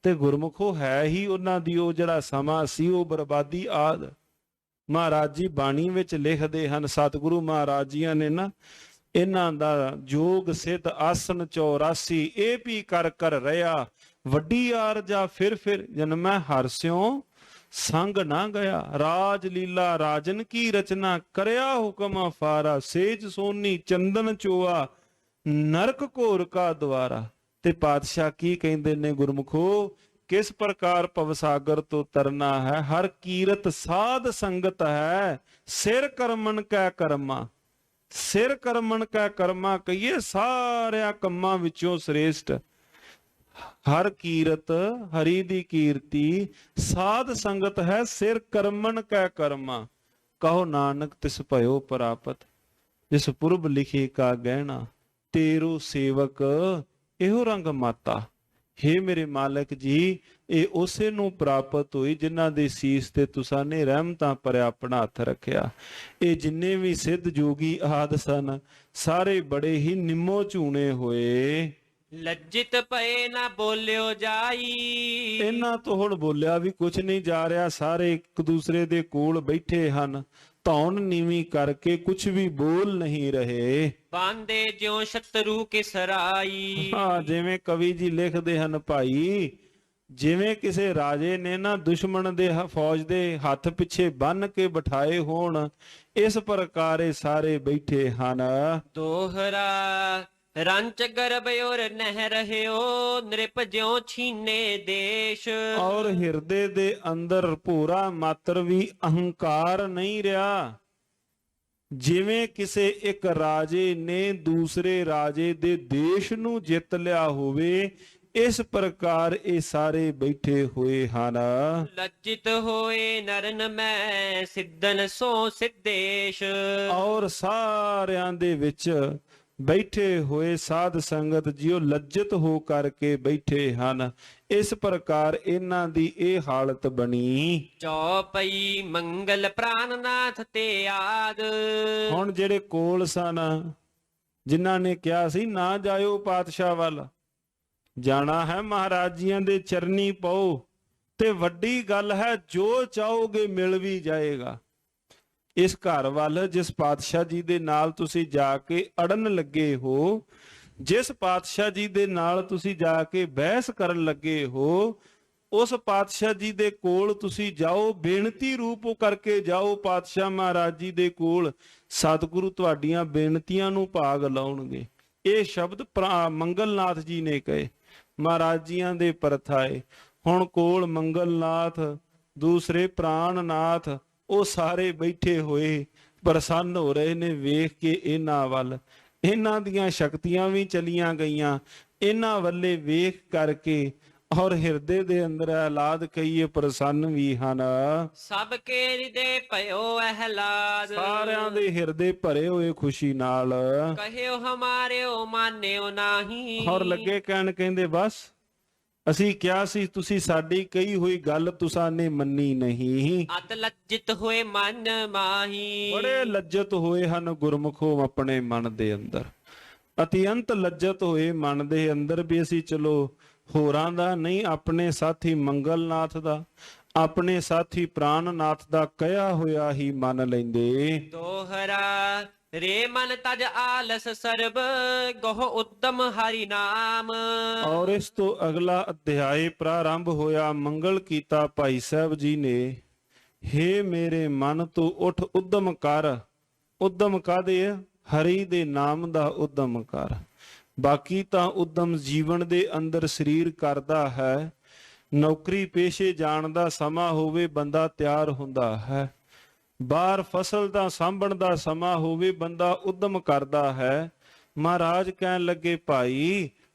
ਤੇ ਗੁਰਮੁਖੋ ਹੈ ਹੀ ਉਹਨਾਂ ਦੀ ਉਹ ਜਿਹੜਾ ਸਮਾਂ ਸੀ ਉਹ ਬਰਬਾਦੀ ਆਦ। ਮਹਾਰਾਜ ਜੀ ਬਾਣੀ ਵਿੱਚ ਲਿਖਦੇ ਹਨ, ਸਤਿਗੁਰੂ ਮਹਾਰਾਜ ਜੀਆਂ ਨੇ ਨਾ ਇਹਨਾਂ ਦਾ ਜੋਗ ਸਿੱਧ ਆਸਣ 84 ਇਹ ਵੀ ਕਰ ਕਰ ਰਿਹਾ, ਵੱਡੀ ਆਰਜਾ ਫਿਰ ਜਨਮੈ ਹਰਸਿਓ ਸੰਗ ਨਾ ਗਿਆ। ਰਾਜ ਲੀਲਾ ਰਾਜਨ ਕੀ ਰਚਨਾ, ਕਰਿਆ ਹੁਕਮ ਅਫਾਰਾ, ਸੇਜ ਸੋਨੀ ਚੰਦਨ ਚੋਆ, ਨਰਕ ਘੋਰ ਕਾ ਦੁਆਰਾ। ਤੇ ਪਾਤਸ਼ਾਹ ਕੀ ਕਹਿੰਦੇ ਨੇ ਗੁਰਮੁਖੋ, ਕਿਸ ਪ੍ਰਕਾਰ ਭਵਸਾਗਰ ਤੋਂ ਤਰਨਾ ਹੈ, ਹਰ ਕੀਰਤ ਸਾਧ ਸੰਗਤ ਹੈ, ਸਿਰ ਕਰਮਨ ਕੈ ਕਰਮਾ। ਸਿਰ ਕਰਮਨ ਕੈ ਕਰਮਾ ਕਹੀਏ ਸਾਰਿਆਂ ਕੰਮਾਂ ਵਿੱਚੋਂ ਸ੍ਰੇਸ਼ਟ ਹਰ ਕੀਰਤ, ਹਰੀ ਦੀ ਕੀਰਤੀ, ਸਾਧ ਸੰਗਤ ਹੈ, ਸਿਰ ਕਰਮਨ ਕੈ ਕਰਮਾ। ਕਹੋ ਨਾਨਕ ਤਿਸ ਭਇਓ ਪ੍ਰਾਪਤ, ਜਿਸ ਪੁਰਬ ਲਿਖੇ ਕਾ ਗਹਿਣਾ, ਤੇਰੋ ਸੇਵਕ ਇਹੋ ਰੰਗ ਮਾਤਾ। ਹੇ ਮੇਰੇ ਮਾਲਕ ਜੀ, ਇਹ ਉਸੇ ਨੂੰ ਪ੍ਰਾਪਤ ਹੋਈ ਜਿਨ੍ਹਾਂ ਦੇ ਸੀਸ ਤੇ ਤੁਸਾਂ ਨੇ ਰਹਿਮਤਾਂ ਭਰਿਆ ਆਪਣਾ ਹੱਥ ਰੱਖਿਆ। ਇਹ ਜਿੰਨੇ ਵੀ ਸਿੱਧ ਜੋਗੀ ਆਦ ਸਨ, ਸਾਰੇ ਬੜੇ ਹੀ ਨਿੰਮੋ ਝੂਣੇ ਹੋਏ। ਲੱਜਿਤ ਪਏ ਨਾ ਬੋਲਿਓ ਜਾਈ, ਇਹਨਾਂ ਤੋਂ ਹੁਣ ਬੋਲਿਆ ਵੀ ਕੁਝ ਨਹੀਂ ਜਾ ਰਿਹਾ, ਸਾਰੇ ਇੱਕ ਦੂਸਰੇ ਦੇ ਕੋਲ ਬੈਠੇ ਹਨ, ਧੌਣ ਨੀਵੀਂ ਕਰਕੇ ਕੁਝ ਵੀ ਬੋਲ ਨਹੀਂ ਰਹੇ। ਬਾਂਦੇ ਜਿਉ ਸ਼ਤਰੂ ਕਿਸਰਾਈ। ਹਾਂ, ਜਿਵੇਂ ਕਵੀ ਜੀ ਲਿਖਦੇ ਹਨ ਭਾਈ, ਜਿਵੇਂ ਕਿਸੇ ਰਾਜੇ ਨੇ ਨਾ ਦੁਸ਼ਮਣ ਦੇ ਫੌਜ ਦੇ ਹੱਥ ਪਿੱਛੇ ਬੰਨ ਕੇ ਬਿਠਾਏ ਹੋਣ, ਇਸ ਪ੍ਰਕਾਰ ਇਹ ਸਾਰੇ ਬੈਠੇ ਹਨ। ਦੋਹਰਾ ਰੰਚ ਗਰਭ ਔਰ ਨਹਿ ਰਹਿਓ, ਨ੍ਰਿਪ ਜਿਉ ਛੀਨੇ ਦੇਸ਼। ਔਰ ਹਿਰਦੇ ਦੇ ਅੰਦਰ ਭੂਰਾ ਮਾਤਰ ਵੀ ਅਹੰਕਾਰ ਨਹੀਂ ਰਿਹਾ। ਜਿਵੇਂ ਕਿਸੇ ਇੱਕ ਰਾਜੇ ਨੇ ਦੂਸਰੇ ਰਾਜੇ ਦੇ ਦੇਸ਼ ਨੂੰ ਜਿੱਤ ਲਿਆ ਹੋਵੇ, ਇਸ ਪ੍ਰਕਾਰ ਇਹ ਸਾਰੇ ਬੈਠੇ ਹੋਏ ਹਨ। ਲੱਜਿਤ ਹੋਏ ਨਰਨ ਮੈਂ ਸਿੱਧਨ ਸੋ ਸਿੱਧੇਸ਼। ਔਰ ਸਾਰਿਆਂ ਦੇ ਵਿੱਚ ਬੈਠੇ ਹੋਏ ਸਾਧ ਸੰਗਤ ਜਿਉ ਲੱਜਤ ਹੋ ਕਰਕੇ ਬੈਠੇ ਹਨ। ਇਸ ਪ੍ਰਕਾਰ ਇਹਨਾਂ ਦੀ ਇਹ ਹਾਲਤ ਬਣੀ। ਚੌਪਈ ਮੰਗਲ ਪ੍ਰਾਨਨਾਥ ਤੇ ਆਦ। ਹੁਣ ਜਿਹੜੇ ਕੋਲ ਸਨ, ਜਿਨ੍ਹਾਂ ਨੇ ਕਿਹਾ ਸੀ ਨਾ ਜਾਇਓ ਪਾਤਸ਼ਾਹ ਵੱਲ, ਜਾਣਾ ਹੈ ਮਹਾਰਾਜ ਜੀਆਂ ਦੇ ਚਰਨੀ ਪਾਓ, ਤੇ ਵੱਡੀ ਗੱਲ ਹੈ ਜੋ ਚਾਹੋਗੇ ਮਿਲ ਵੀ ਜਾਏਗਾ। ਇਸ ਘਰ ਵੱਲ ਜਿਸ ਪਾਤਸ਼ਾਹ ਜੀ ਦੇ ਨਾਲ ਤੁਸੀਂ ਜਾ ਕੇ ਅੜਨ ਲੱਗੇ ਹੋ, ਜਿਸ ਪਾਤਸ਼ਾਹ ਜੀ ਦੇ ਨਾਲ ਤੁਸੀਂ ਜਾ ਕੇ ਬਹਿਸ ਕਰਨ ਲੱਗੇ ਹੋ, ਉਸ ਪਾਤਸ਼ਾਹ ਜੀ ਦੇ ਕੋਲ ਤੁਸੀਂ ਜਾਓ, ਬੇਨਤੀ ਰੂਪ ਕਰਕੇ ਜਾਓ ਪਾਤਸ਼ਾਹ ਮਹਾਰਾਜ ਜੀ ਦੇ ਕੋਲ। ਸਤਿਗੁਰੂ ਤੁਹਾਡੀਆਂ ਬੇਨਤੀਆਂ ਨੂੰ ਭਾਗ ਲਾਉਣਗੇ। ਇਹ ਸ਼ਬਦ ਮੰਗਲਨਾਥ ਜੀ ਨੇ ਕਹੇ, ਮਹਾਰਾਜ ਜੀਆਂ ਦੇ ਪਰਥਾਏ। ਹੁਣ ਕੋਲ ਮੰਗਲਨਾਥ, ਦੂਸਰੇ ਪ੍ਰਾਣਨਾਥ, ਉਹ ਸਾਰੇ ਬੈਠੇ ਹੋਏ ਪ੍ਰਸੰਨ ਹੋ ਰਹੇ ਨੇ ਵੇਖ ਕੇ ਇਹਨਾਂ ਵੱਲ। ਇਹਨਾਂ ਦੀਆਂ ਸ਼ਕਤੀਆਂ ਵੀ ਚਲੀਆਂ ਗਈਆਂ ਇਹਨਾਂ ਵੱਲੇ ਵੇਖ ਕਰਕੇ, ਔਰ ਹਿਰਦੇ ਦੇ ਅੰਦਰ ਅਹਿਲਾਦ ਕਹੀਏ ਪ੍ਰਸੰਨ ਵੀ ਹਨ। ਸਭ ਕੇ ਹਿਰਦੇ ਭਇਓ ਅਹਿਲਾਦ। ਸਾਰਿਆਂ ਦੇ ਹਿਰਦੇ ਭਰੇ ਹੋਏ ਖੁਸ਼ੀ ਨਾਲ। ਕਹਿਓ ਹਮਾਰਿਓ ਮਾਨਿਓ ਨਾਹੀ। ਔਰ ਲੱਗੇ ਕਹਿਣ, ਕਹਿੰਦੇ ਬਸ ਅਸੀਂ ਕਿਹਾ ਸੀ, ਤੁਸੀਂ ਸਾਡੀ ਕਹੀ ਹੋਈ ਗੱਲ ਤੁਸਾਂ ਨੇ ਮੰਨੀ ਨਹੀਂ। ਅਤ ਲੱਜਿਤ ਹੋਏ ਮਨ ਮਾਹੀ। ਬੜੇ ਲੱਜਤ ਹੋਏ ਹਨ ਗੁਰਮੁਖੋ ਆਪਣੇ ਮਨ ਦੇ ਅੰਦਰ, ਅਤਿਅੰਤ ਲੱਜਤ ਹੋਏ ਮਨ ਦੇ ਅੰਦਰ ਵੀ ਅਸੀਂ ਚਲੋ ਹੋਰਾਂ ਦਾ ਨਹੀਂ, ਆਪਣੇ ਸਾਥੀ ਮੰਗਲਨਾਥ ਦਾ, ਆਪਣੇ ਸਾਥੀ ਪ੍ਰਾਨਨਾਥ ਦਾ ਕਹਿਆ ਹੋਇਆ ਹੀ ਮੰਨ ਲੈਂਦੇ। ਦੋਹਰਾ ਰੇ ਮਨ ਤਜ ਆਲਸ ਸਰਬ, ਗੋਹ ਉਦਮ ਹਰੀ ਨਾਮ। ਔਰ ਇਸ ਤੋਂ ਅਗਲਾ ਅਧਿਆਇ ਪ੍ਰਾਰੰਭ ਹੋਇਆ। ਮੰਗਲ ਕੀਤਾ ਭਾਈ ਸਾਹਿਬ ਜੀ ਨੇ, ਹੇ ਮੇਰੇ ਮਨ ਤੂੰ ਉੱਠ ਉਦਮ ਕਰ। ਉਦਮ ਕਾਹਦੇ? ਹਰੀ ਦੇ ਨਾਮ ਦਾ ਉਦਮ ਕਰ। ਬਾਕੀ ਤਾਂ ਉਦਮ ਜੀਵਨ ਦੇ ਅੰਦਰ ਸਰੀਰ ਕਰਦਾ ਹੈ। ਨੌਕਰੀ ਪੇਸ਼ੇ ਜਾਣ ਦਾ ਸਮਾਂ ਹੋਵੇ ਬੰਦਾ ਤਿਆਰ ਹੁੰਦਾ ਹੈ, ਬਾਹਰ ਫਸਲ ਦਾ ਸਾਂਭਣ ਦਾ ਸਮਾਂ ਹੋਵੇ, ਬੰਦਾ ਉਦਮ ਕਰਦਾ ਹੈ। ਮਹਾਰਾਜ ਕਹਿਣ ਲੱਗੇ, ਭਾਈ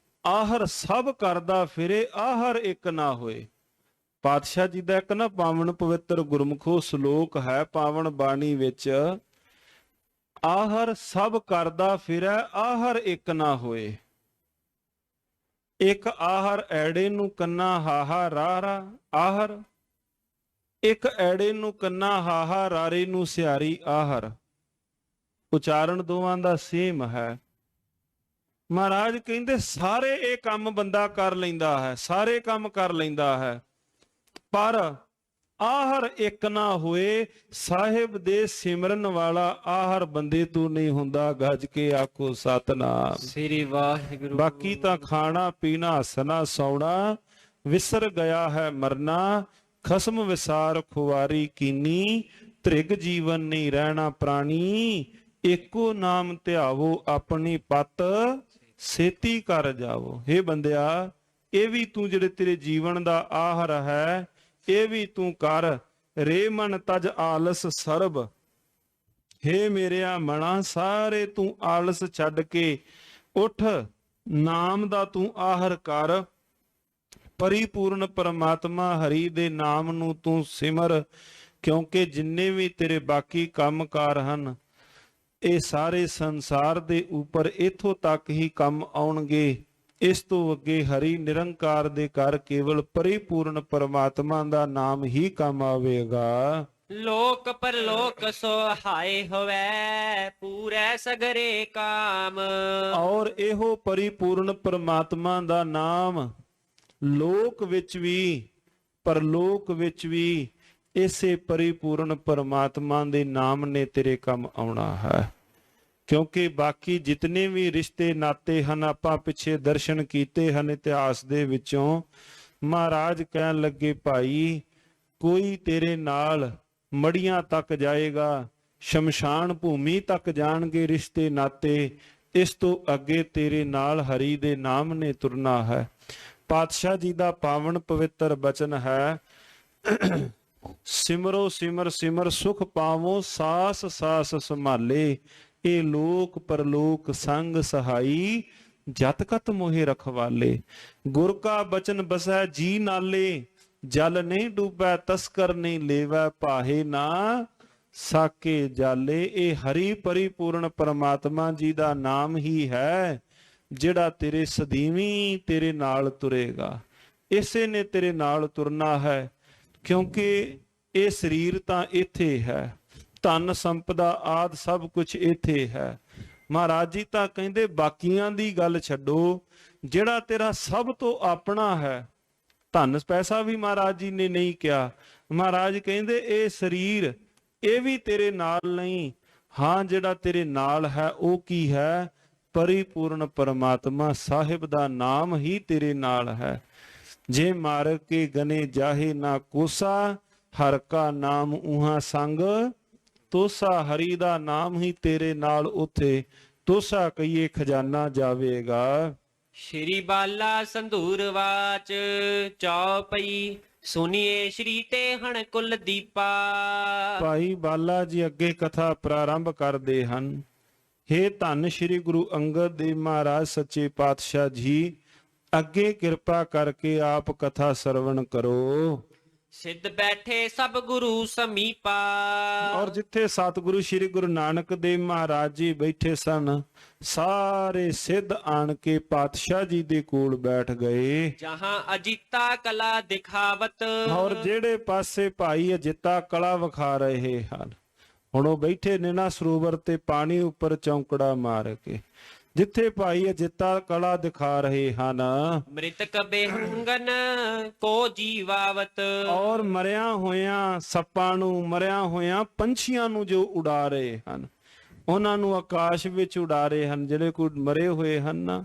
ਆਹਰ ਸਭ ਕਰਦਾ ਫਿਰੇ, ਆਹਰ ਇੱਕ ਨਾ ਹੋਏ। ਪਾਤਸ਼ਾਹ ਜੀ ਦਾ ਇੱਕ ਨਾ ਪਾਵਨ ਪਵਿੱਤਰ ਗੁਰਮੁਖੋ ਸ਼ਲੋਕ ਹੈ ਪਾਵਨ ਬਾਣੀ ਵਿੱਚ, ਆਹਰ ਸਭ ਕਰਦਾ ਫਿਰੈ, ਆਹਰ ਇੱਕ ਨਾ ਹੋਏ। ਇੱਕ ਆਹਰ ਐੜੇ ਨੂੰ ਕੰਨਾ ਹਾਹਾ ਰਾਰਾ ਆਹਰ, ਇੱਕ ਐੜੇ ਨੂੰ ਕੰਨਾ ਹਾਹਾ ਰਾਰੇ ਨੂੰ ਸਿਆਰੀ ਆਹਰ। ਉਚਾਰਨ ਦੋਵਾਂ ਦਾ ਸੇਮ ਹੈ। ਮਹਾਰਾਜ ਕਹਿੰਦੇ ਸਾਰੇ ਇਹ ਕੰਮ ਬੰਦਾ ਕਰ ਲੈਂਦਾ ਹੈ, ਸਾਰੇ ਕੰਮ ਕਰ ਲੈਂਦਾ ਹੈ, ਪਰ ਆਹਰ ਇੱਕ ਨਾ ਹੋਏ। ਸਾਹਿਬ ਦੇ ਸਿਮਰਨ ਵਾਲਾ ਆਹਰ ਬੰਦੇ ਤੋਂ ਨਹੀਂ ਹੁੰਦਾ। ਗੱਜ ਕੇ ਆਖੋ ਸਤਨਾਮ ਸ੍ਰੀ ਵਾਹਿਗੁਰੂ। ਬਾਕੀ ਤਾਂ ਖਾਣਾ ਪੀਣਾ ਹੱਸਣਾ ਸੌਣਾ, ਵਿਸਰ ਗਿਆ ਹੈ ਮਰਨਾ। ਖਸਮ ਵਿਸਾਰ ਖੁਵਾਰੀ ਕੀਨੀ, ਧ੍ਰਿਗ ਜੀਵਨ ਨਹੀਂ ਰਹਿਣਾ ਪ੍ਰਾਣੀ। ਏਕੋ ਨਾਮ ਧਿਆਵੋ ਆਪਣੀ ਪਤ, ਸੇਤੀ ਕਰ ਜਾਵੋ। ਹੇ ਬੰਦਿਆ, ਇਹ ਵੀ ਤੂੰ ਜਿਹੜੇ ਤੇਰੇ ਜੀਵਨ ਦਾ ਆਹਰ ਹੈ, ਇਹ ਵੀ ਤੂੰ ਕਰ। ਰੇ ਮਨ ਤਜ ਆਲਸ ਸਰਬ, ਹੇ ਮੇਰਿਆ ਮਣਾ ਸਾਰੇ ਤੂੰ ਆਲਸ ਛੱਡ ਕੇ ਉੱਠ, ਨਾਮ ਦਾ ਤੂੰ ਆਹਰ ਕਰ। ਪਰਿਪੂਰਨ ਪਰਮਾਤਮਾ ਹਰੀ ਦੇ ਨਾਮ ਨੂੰ ਤੂੰ ਸਿਮਰ, ਕਿਉਂਕਿ ਜਿੰਨੇ ਵੀ ਤੇਰੇ ਬਾਕੀ ਕੰਮਕਾਰ ਹਨ, ਇਹ ਸਾਰੇ ਸੰਸਾਰ ਦੇ ਉੱਪਰ ਇੱਥੋਂ ਤੱਕ ਹੀ ਕੰਮ ਆਉਣਗੇ। ਇਸ ਤੋਂ ਅੱਗੇ ਹਰੀ ਨਿਰੰਕਾਰ ਦੇ ਘਰ ਕੇਵਲ ਪਰਿਪੂਰਨ ਪਰਮਾਤਮਾ ਦਾ ਨਾਮ ਹੀ ਕੰਮ ਆਵੇਗਾ। ਲੋਕ ਪਰਲੋਕ ਸੁਹਾਏ ਹੋਵੇ, ਪੂਰੇ ਸਗਰੇ ਕਾਮ। ਔਰ ਇਹੋ ਪਰਿਪੂਰਨ ਪਰਮਾਤਮਾ ਦਾ ਨਾਮ ਲੋਕ ਵਿੱਚ ਵੀ ਪਰਲੋਕ ਵਿੱਚ ਵੀ ਇਸੇ ਪਰਿਪੂਰਨ ਪਰਮਾਤਮਾ ਦੇ ਨਾਮ ਨੇ ਤੇਰੇ ਕੰਮ ਆਉਣਾ ਹੈ। ਕਿਉਂਕਿ ਬਾਕੀ ਜਿਤਨੇ ਵੀ ਰਿਸ਼ਤੇ ਨਾਤੇ ਹਨ, ਆਪਾਂ ਪਿੱਛੇ ਦਰਸ਼ਨ ਕੀਤੇ ਹਨ ਇਤਿਹਾਸ ਦੇ ਵਿੱਚੋਂ। ਮਹਾਰਾਜ ਕਹਿਣ ਲੱਗੇ, ਭਾਈ ਕੋਈ ਤੇਰੇ ਨਾਲ ਮੜੀਆਂ ਤੱਕ ਜਾਏਗਾ, ਸ਼ਮਸ਼ਾਨ ਭੂਮੀ ਤੱਕ ਜਾਣਗੇ ਰਿਸ਼ਤੇ ਨਾਤੇ। ਇਸ ਤੋਂ ਅੱਗੇ ਤੇਰੇ ਨਾਲ ਹਰੀ ਦੇ ਨਾਮ ਨੇ ਤੁਰਨਾ ਹੈ। ਪਾਤਸ਼ਾਹ ਜੀ ਦਾ ਪਾਵਨ ਪਵਿੱਤਰ ਬਚਨ ਹੈ, ਸਿਮਰੋ ਸਿਮਰ ਸਿਮਰ ਸੁਖ ਪਾਵੋ, ਸਾਸ ਸਾਸ ਸੰਭਾਲੇ। ਇਹ ਲੋਕ ਪਰਲੋਕ ਸੰਗ ਸਹਾਈ, ਜਤ ਕਤ ਮੋਹਿ ਰਖਵਾਲੇ। ਗੁਰ ਕਾ ਬਚਨ ਬਸੈ ਜੀ ਨਾਲੇ, ਜਲ ਨਹੀਂ ਡੂਬੈ ਤਸਕਰ ਨਹੀਂ ਲੇਵੈ, ਭਾਹੇ ਨਾ ਸਾਕੇ ਜਾਲੇ। ਇਹ ਹਰੀ ਪਰਿਪੂਰਨ ਪਰਮਾਤਮਾ ਜੀ ਦਾ ਨਾਮ ਹੀ ਹੈ ਜਿਹੜਾ ਤੇਰੇ ਸਦੀਵੀਂ ਤੇਰੇ ਨਾਲ ਤੁਰੇਗਾ। ਇਸੇ ਨੇ ਤੇਰੇ ਨਾਲ ਤੁਰਨਾ ਹੈ, ਕਿਉਂਕਿ ਇਹ ਸਰੀਰ ਤਾਂ ਇੱਥੇ ਹੈ, ਧਨ ਸੰਪਦਾ ਆਦਿ ਸਭ ਕੁਝ ਇੱਥੇ ਹੈ। ਮਹਾਰਾਜ ਜੀ ਤਾਂ ਕਹਿੰਦੇ ਬਾਕੀਆਂ ਦੀ ਗੱਲ ਛੱਡੋ, ਜਿਹੜਾ ਤੇਰਾ ਸਭ ਤੋਂ ਆਪਣਾ ਹੈ, ਧਨ ਪੈਸਾ ਵੀ ਮਹਾਰਾਜ ਜੀ ਨੇ ਨਹੀਂ ਕਿਹਾ। ਮਹਾਰਾਜ ਕਹਿੰਦੇ ਇਹ ਸਰੀਰ ਇਹ ਵੀ ਤੇਰੇ ਨਾਲ ਨਹੀਂ। ਹਾਂ, ਜਿਹੜਾ ਤੇਰੇ ਨਾਲ ਹੈ ਉਹ ਕੀ ਹੈ? ਪਰਿਪੂਰਨ ਪਰਮਾਤਮਾ ਸਾਹਿਬ ਦਾ ਨਾਮ ਹੀ ਤੇਰੇ ਨਾਲ ਹੈ। ਜੇ ਮਾਰ ਕੇ ਗਨੇ ਜਾਹੇ ਨਾ ਕੋਸਾ, ਹਰ ਕਾ ਨਾਮ ਉਹਾਂ ਸੰਗ ਤੋਸਾ। ਹਰੀ ਦਾ ਨਾਮ ਹੀ ਤੇਰੇ ਨਾਲ ਉੱਥੇ ਤੋਸਾ ਕਹੀਏ ਖਜ਼ਾਨਾ ਜਾਵੇਗਾ। ਸ਼੍ਰੀ ਬਾਲਾ ਸੰਧੂਰ ਵਾਚ ਚੌਪਈ, ਸੁਨੀਏ ਸ਼੍ਰੀ ਤੇ ਹਣ ਕੁਲ ਦੀਪਾ। ਭਾਈ ਬਾਲਾ ਜੀ ਅੱਗੇ ਕਥਾ ਪ੍ਰਾਰੰਭ ਕਰਦੇ ਹਨ। ਹੇ ਧੰਨ ਸ਼੍ਰੀ ਗੁਰੂ ਅੰਗਦ ਦੇਵ ਮਹਾਰਾਜ ਸੱਚੇ ਪਾਤਸ਼ਾਹ ਜੀ, ਅੱਗੇ ਕਿਰਪਾ ਕਰਕੇ ਆਪ ਕਥਾ ਸਰਵਣ ਕਰੋ। ਸਿੱਧ ਬੈਠੇ ਸਭ ਗੁਰੂ ਸਮੀਪਾ। ਔਰ ਜਿੱਥੇ ਸਤਿਗੁਰੂ ਸ਼੍ਰੀ ਗੁਰੂ ਨਾਨਕ ਦੇਵ ਮਹਾਰਾਜ ਜੀ ਬੈਠੇ ਸਨ, ਸਾਰੇ ਸਿੱਧ ਆਣ ਕੇ ਪਾਤਸ਼ਾਹ ਜੀ ਦੇ ਕੋਲ ਬੈਠ ਗਏ। ਜਹਾਂ ਅਜੀਤਾ ਕਲਾ ਦਿਖਾਵਤ। ਔਰ ਜਿਹੜੇ ਪਾਸੇ ਭਾਈ ਅਜਿੱਤਾ ਕਲਾ ਵਿਖਾ ਰਹੇ ਹਨ, ਹੁਣ ਉਹ ਬੈਠੇ ਨੇ ਨਾ ਸਰੋਵਰ ਤੇ ਪਾਣੀ ਉੱਪਰ ਚੌਂਕੜਾ ਮਾਰ ਕੇ, ਜਿੱਥੇ ਭਾਈ ਅਜਿੱਤਾ ਕਲਾ ਦਿਖਾ ਰਹੇ ਹਨ। ਮ੍ਰਿਤਕ ਬੇਹੰਗਨ ਕੋ ਜੀਵਾਵਤ। ਔਰ ਮਰਿਆ ਹੋਇਆਂ ਸੱਪਾਂ ਨੂੰ, ਮਰਿਆ ਹੋਇਆਂ ਪੰਛੀਆਂ ਨੂੰ ਜੋ ਉਡਾ ਰਹੇ ਹਨ, ਉਹਨਾਂ ਨੂੰ ਆਕਾਸ਼ ਵਿੱਚ ਉਡਾ ਰਹੇ ਹਨ। ਜਿਹੜੇ ਕੋਈ ਮਰੇ ਹੋਏ ਹਨ ਨਾ,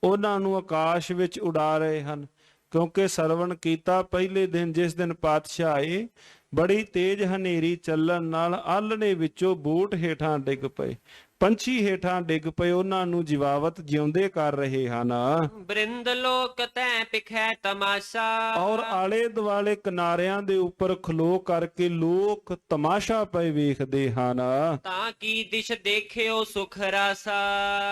ਉਹਨਾਂ ਨੂੰ ਆਕਾਸ਼ ਵਿੱਚ ਉਡਾ ਰਹੇ ਹਨ। ਕਿਉਂਕਿ ਸਰਵਣ ਕੀਤਾ ਪਹਿਲੇ ਦਿਨ, ਜਿਸ ਦਿਨ ਪਾਤਸ਼ਾਹ ਆਏ, ਬੜੀ ਤੇਜ਼ ਹਨੇਰੀ ਚੱਲਣ ਨਾਲ ਆਲ੍ਹਣੇ ਵਿੱਚੋਂ ਬੋਟ ਹੇਠਾਂ ਡਿੱਗ ਪਏ। ਪੰਛੀ ਹੇਠਾਂ ਡਿੱਗ ਪਏ, ਉਹਨਾਂ ਨੂੰ ਜੀਵਾਵਤ ਜਿਉਂਦੇ ਕਰ ਰਹੇ ਹਨ। ਬ੍ਰਿੰਦ ਲੋਕ ਤੈ ਪਿਖੈ ਤਮਾਸ਼ਾ, ਔਰ ਆਲੇ ਦੁਆਲੇ ਕਿਨਾਰਿਆਂ ਦੇ ਉੱਪਰ ਖਲੋ ਕਰਕੇ ਲੋਕ ਤਮਾਸ਼ਾ ਪਏ ਵੇਖਦੇ ਹਨ। ਤਾਂ ਕੀ ਦਿਸ਼ ਦੇਖਿਓ ਸੁਖ ਰਾਸਾ।